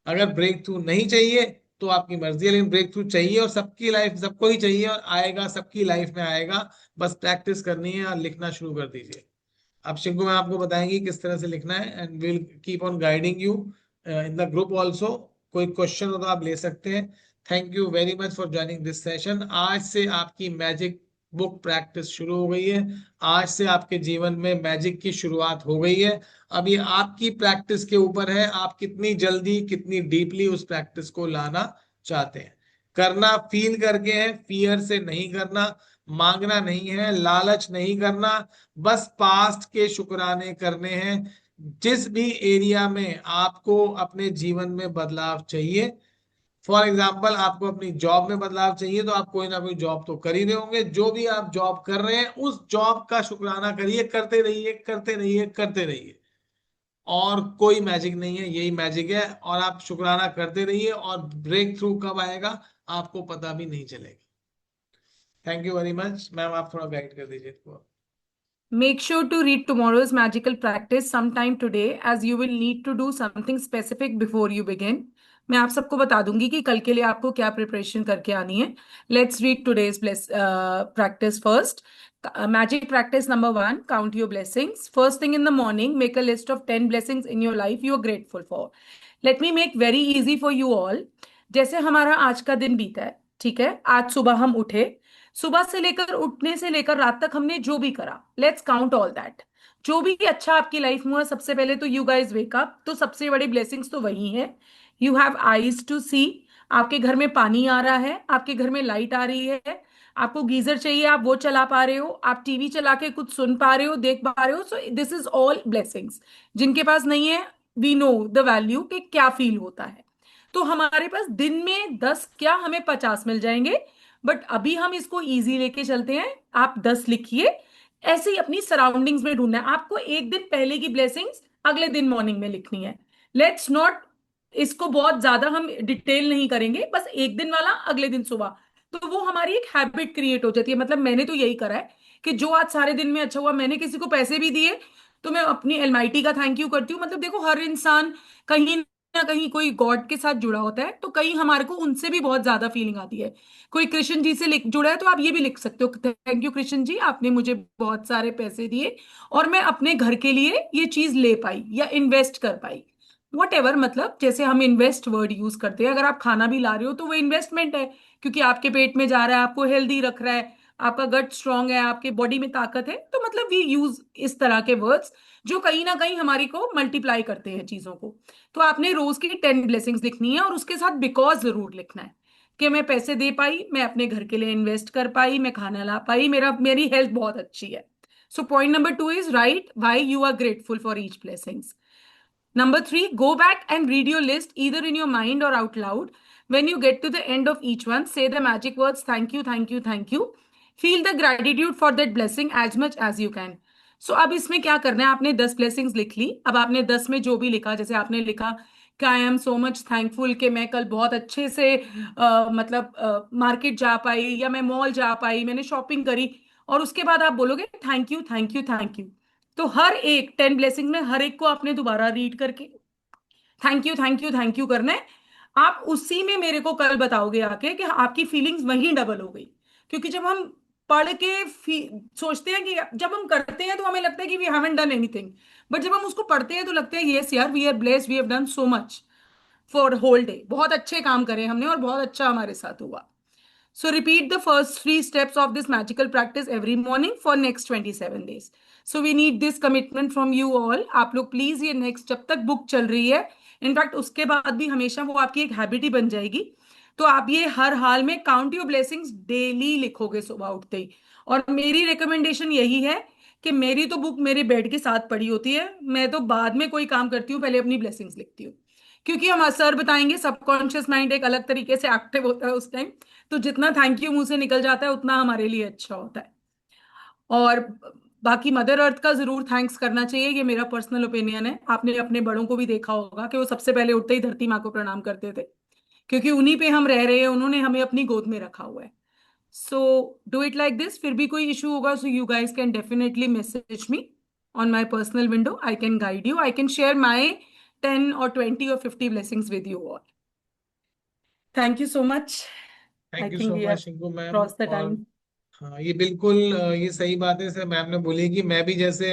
अगर ब्रेक थ्रू नहीं चाहिए तो आपकी मर्जी है, लेकिन ब्रेक थ्रू चाहिए और सबकी लाइफ, सबको ही चाहिए और आएगा, सबकी लाइफ में आएगा। बस प्रैक्टिस करनी है और लिखना शुरू कर दीजिए। अब शिंकू मैं आपको बताएंगी किस तरह से लिखना है, and will keep on guiding you in the group also. कोई क्वेश्चन हो तो आप ले सकते हैं। Thank you very much for joining this session. आज से आपकी मैजिक बुक प्रैक्टिस शुरू हो गई है। आज से आपके जीवन में मैजिक की शुरुआत हो गई है। अब ये आपकी प्रैक्टिस के ऊपर है, आप कितनी जल्दी, कितनी डीपली उस प्रैक्टिस को लाना चाहते हैं। करना फील करके है, फियर से नहीं करना, मांगना नहीं है, लालच नहीं करना, बस पास्ट के शुक्राने करने हैं। जिस भी एरिया में आपको अपने जीवन में बदलाव चाहिए, फॉर एग्जाम्पल आपको अपनी जॉब में बदलाव चाहिए, तो आप कोई ना कोई जॉब तो कर ही रहे होंगे। जो भी आप जॉब कर रहे हैं उस जॉब का शुक्राना करिए, करते रहिए, करते रहिए, करते रहिए। और कोई मैजिक नहीं है, यही मैजिक है। और आप शुक्राना करते रहिए, और ब्रेक थ्रू कब आएगा आपको पता भी नहीं चलेगा। Thank you very much ma'am, आप थोड़ा गाइड कर दीजिए इसको। Make sure to read tomorrow's magical practice sometime today, as you will need to do something specific before you begin. मैं आप सबको बता दूंगी कि कल के लिए आपको क्या प्रिपरेशन करके आनी है. Let's read today's practice first. Magic practice number 1: count your blessings. First thing in the morning, make a list of 10 blessings in your life you are grateful for. Let me make very easy for you all. जैसे हमारा आज का दिन बीता है, ठीक है, आज सुबह हम उठे, सुबह से लेकर उठने से लेकर रात तक हमने जो भी करा, लेट्स काउंट ऑल दैट. जो भी अच्छा आपकी लाइफ में हुआ, सबसे पहले तो यू गाइज वेक अप, तो सबसे बड़ी ब्लेसिंग्स तो वही है. यू हैव आईज टू सी. आपके घर में पानी आ रहा है, आपके घर में लाइट आ रही है, आपको गीजर चाहिए, आप वो चला पा रहे हो, आप टीवी चला के कुछ सुन पा रहे हो, देख पा रहे हो. So this is all blessings. जिनके पास नहीं है, वी नो द वैल्यू कि क्या फील होता है. तो हमारे पास दिन में 10 क्या, हमें 50 मिल जाएंगे. बट अभी हम इसको इजी लेके चलते हैं. आप 10 लिखिए. ऐसे ही अपनी सराउंडिंग्स में ढूंढना है आपको। एक दिन पहले की ब्लेसिंग्स अगले दिन मॉर्निंग में लिखनी है। लेट्स नॉट, इसको बहुत ज्यादा हम डिटेल नहीं करेंगे, बस एक दिन वाला अगले दिन सुबह। तो वो हमारी एक हैबिट क्रिएट हो जाती है। मतलब मैंने तो यही करा है कि जो आज सारे दिन में अच्छा हुआ, मैंने किसी को पैसे भी दिए तो मैं अपनी एलमाइटी का थैंक यू करती हूँ। मतलब देखो, हर इंसान कहीं ना कहीं कोई गॉड के साथ जुड़ा होता है, तो कहीं हमारे को उनसे भी बहुत ज्यादा फीलिंग आती है। कोई कृष्ण जी से लिख जुड़ा है तो आप ये भी लिख सकते हो, थैंक यू कृष्ण जी, आपने मुझे बहुत सारे पैसे दिए और मैं अपने घर के लिए ये चीज ले पाई या इन्वेस्ट कर पाई। वट एवर, मतलब जैसे हम इन्वेस्ट वर्ड यूज करते हैं, अगर आप खाना भी ला रहे हो तो वो इन्वेस्टमेंट है, क्योंकि आपके पेट में जा रहा है, आपको हेल्दी रख रहा है, आपका गट स्ट्रांग है, आपके बॉडी में ताकत है। तो मतलब वी यूज इस तरह के वर्ड्स जो कहीं ना कहीं हमारी को मल्टीप्लाई करते हैं चीजों को। तो आपने रोज की 10 ब्लेसिंग्स लिखनी है और उसके साथ बिकॉज जरूर लिखना है कि मैं पैसे दे पाई, मैं अपने घर के लिए इन्वेस्ट कर पाई, मैं खाना ला पाई, मेरी हेल्थ बहुत अच्छी है। So point number 2 is right why you are grateful for each blessings. Number 3, go back and read your list either in your mind or out loud. When you get to the end of each one, say the magic words thank you, thank you, thank you. Feel the gratitude for that blessing as much as you can. So अब इसमें क्या करना है, आपने 10 blessings लिख ली। अब आपने 10 में जो भी लिखा, जैसे आपने लिखा कि I am so much thankful कि मैं कल बहुत अच्छे से मतलब मार्केट जा पाई या मैं मॉल जा पाई, मैंने शॉपिंग करी, और उसके बाद आप बोलोगे thank you, thank you, thank you. तो हर एक 10 ब्लेसिंग में हर एक को आपने दोबारा रीड करके thank you, thank you, thank you करना है। आप उसी में मेरे को कल बताओगे आके कि आपकी फीलिंग्स वहीं डबल हो गई। क्योंकि जब हम पढ़ के सोचते हैं कि जब हम करते हैं तो हमें लगता है कि we haven't done anything, but जब हम उसको पढ़ते हैं तो लगता है यस यार, we are blessed, we have done so much for whole day, बहुत अच्छे काम करे हमने और बहुत अच्छा हमारे साथ हुआ। So repeat the first 3 steps of this magical practice every morning for next 27 days. So we need this commitment from you all. आप लोग प्लीज ये नेक्स्ट, जब तक बुक चल रही है, इनफैक्ट उसके बाद भी हमेशा वो आपकी एक हैबिट ही बन जाएगी। तो आप ये हर हाल में काउंट योर ब्लेसिंग्स डेली लिखोगे सुबह उठते ही। और मेरी रिकमेंडेशन यही है कि मेरी तो बुक मेरे बेड के साथ पड़ी होती है, मैं तो बाद में कोई काम करती हूँ पहले अपनी ब्लेसिंग्स लिखती हूँ। क्योंकि हम सर बताएंगे, सबकॉन्शियस माइंड एक अलग तरीके से एक्टिव होता है उस टाइम। तो जितना थैंक यू मुंह से निकल जाता है उतना हमारे लिए अच्छा होता है। और बाकी मदर अर्थ का जरूर थैंक्स करना चाहिए, ये मेरा पर्सनल ओपिनियन है। आपने अपने बड़ों को भी देखा होगा कि वो सबसे पहले उठते ही धरती माँ को प्रणाम करते थे, क्योंकि उन्हीं पे हम रह रहे हैं, उन्होंने हमें अपनी गोद में रखा हुआ है। So do it like this. फिर भी कोई इशू होगा so you guys can definitely message me on my personal window. I can guide you, I can share my 10 or 20 or 50 blessings with you all. Thank you so much. I thank you think so we much have Shinku ma'am. crossed the और time. हाँ, ये बिल्कुल ये सही बात है। जैसे ma'am ने बोली कि मैं भी जैसे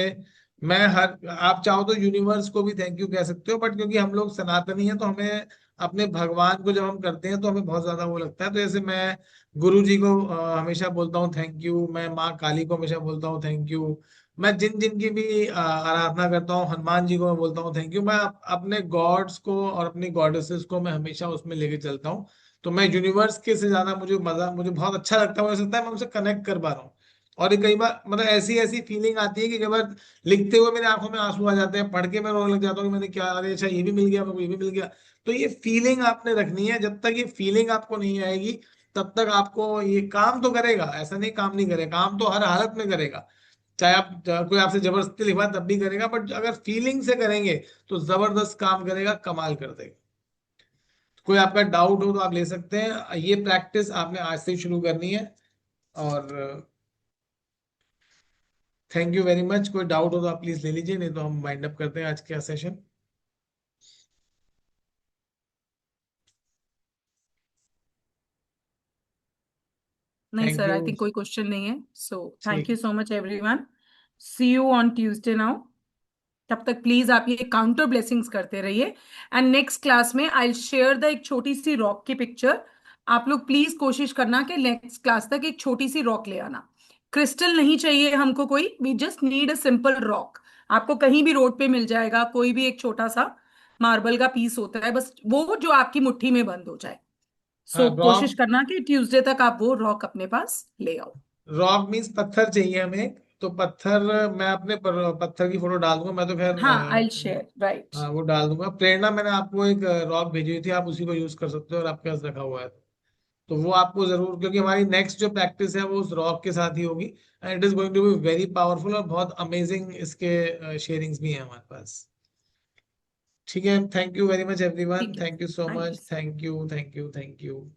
मैं हर आप चाहो तो यूनिवर्स को भी थैंक यू कह सकते हो, बट क्योंकि हम लोग सनातनी हैं तो हमें अपने भगवान को जब हम करते हैं तो हमें बहुत ज्यादा वो लगता है। तो जैसे मैं गुरु जी को हमेशा बोलता हूँ थैंक यू, मैं माँ काली को हमेशा बोलता हूँ थैंक यू, मैं जिन जिन की भी आराधना करता हूँ, हनुमान जी को मैं बोलता हूँ थैंक यू। मैं अपने गॉड्स को और अपनी गॉडेसेस को मैं हमेशा उसमें लेके चलता हूँ। तो मैं यूनिवर्स के से ज्यादा मुझे बहुत अच्छा लगता है, मुझे लगता है मैं उनसे कनेक्ट कर पा रहा हूँ। और ये कई बार मतलब ऐसी ऐसी फीलिंग आती है कि कई बार लिखते हुए मेरे आंखों में आंसू आ जाते हैं, पढ़ के मैं रोने लग जाता हूँ कि मैंने क्या, अरे अच्छा ये भी मिल गया, मेरे को ये भी मिल गया। तो ये फीलिंग आपने रखनी है। जब तक ये फीलिंग आपको नहीं आएगी तब तक आपको ये काम तो करेगा, ऐसा नहीं काम नहीं करेगा, काम तो हर हालत में करेगा। चाहे आप कोई आपसे जबरदस्ती लिखवाए तब भी करेगा, बट अगर फीलिंग से करेंगे तो जबरदस्त काम करेगा, कमाल कर देगा। कोई आपका डाउट हो तो आप ले सकते हैं। ये प्रैक्टिस आपने आज से ही शुरू करनी है। और थैंक यू वेरी मच। कोई डाउट हो तो आप प्लीज ले लीजिए, नहीं तो हम वाइंड अप करते हैं आज का सेशन। नहीं thank sir, you. I think कोई क्वेश्चन नहीं है। सो थैंक ठीक। You so much everyone. See you on Tuesday now. तब तक प्लीज आप ये काउंटर ब्लेसिंग्स करते रहिए। एंड नेक्स्ट क्लास में आई शेयर द एक छोटी सी रॉक की पिक्चर। आप लोग प्लीज कोशिश करना कि नेक्स्ट क्लास तक एक छोटी सी रॉक ले आना। क्रिस्टल नहीं चाहिए हमको कोई, we just need a simple rock. आपको कहीं भी रोड पे मिल जाएगा, कोई भी एक छोटा सा मार्बल का पीस होता है, बस वो जो आपकी मुट्ठी में बंद हो जाए। हाँ, सो कोशिश रॉक। करना कि ट्यूसडे तक आप वो रॉक अपने पास ले आओ। रॉक मीन्स पत्थर चाहिए हमें। तो पत्थर मैं अपने पत्थर की फोटो डाल दूंगा। मैं तो खैर हाँ, आई शेयर, राइट। हाँ वो डाल दूंगा। प्रेरणा मैंने आपको एक रॉक भेजी हुई थी, आप उसी को यूज कर सकते हो और आपके पास रखा हुआ है। तो वो आपको जरूर, क्योंकि हमारी नेक्स्ट जो प्रैक्टिस है वो उस रॉक के साथ ही होगी, and it is going to be very powerful, और बहुत अमेजिंग इसके शेयरिंग्स भी हैं हमारे पास। ठीक है, thank you very much everyone, ठीक है, thank you so thank you much, sir. Thank you, thank you, thank you.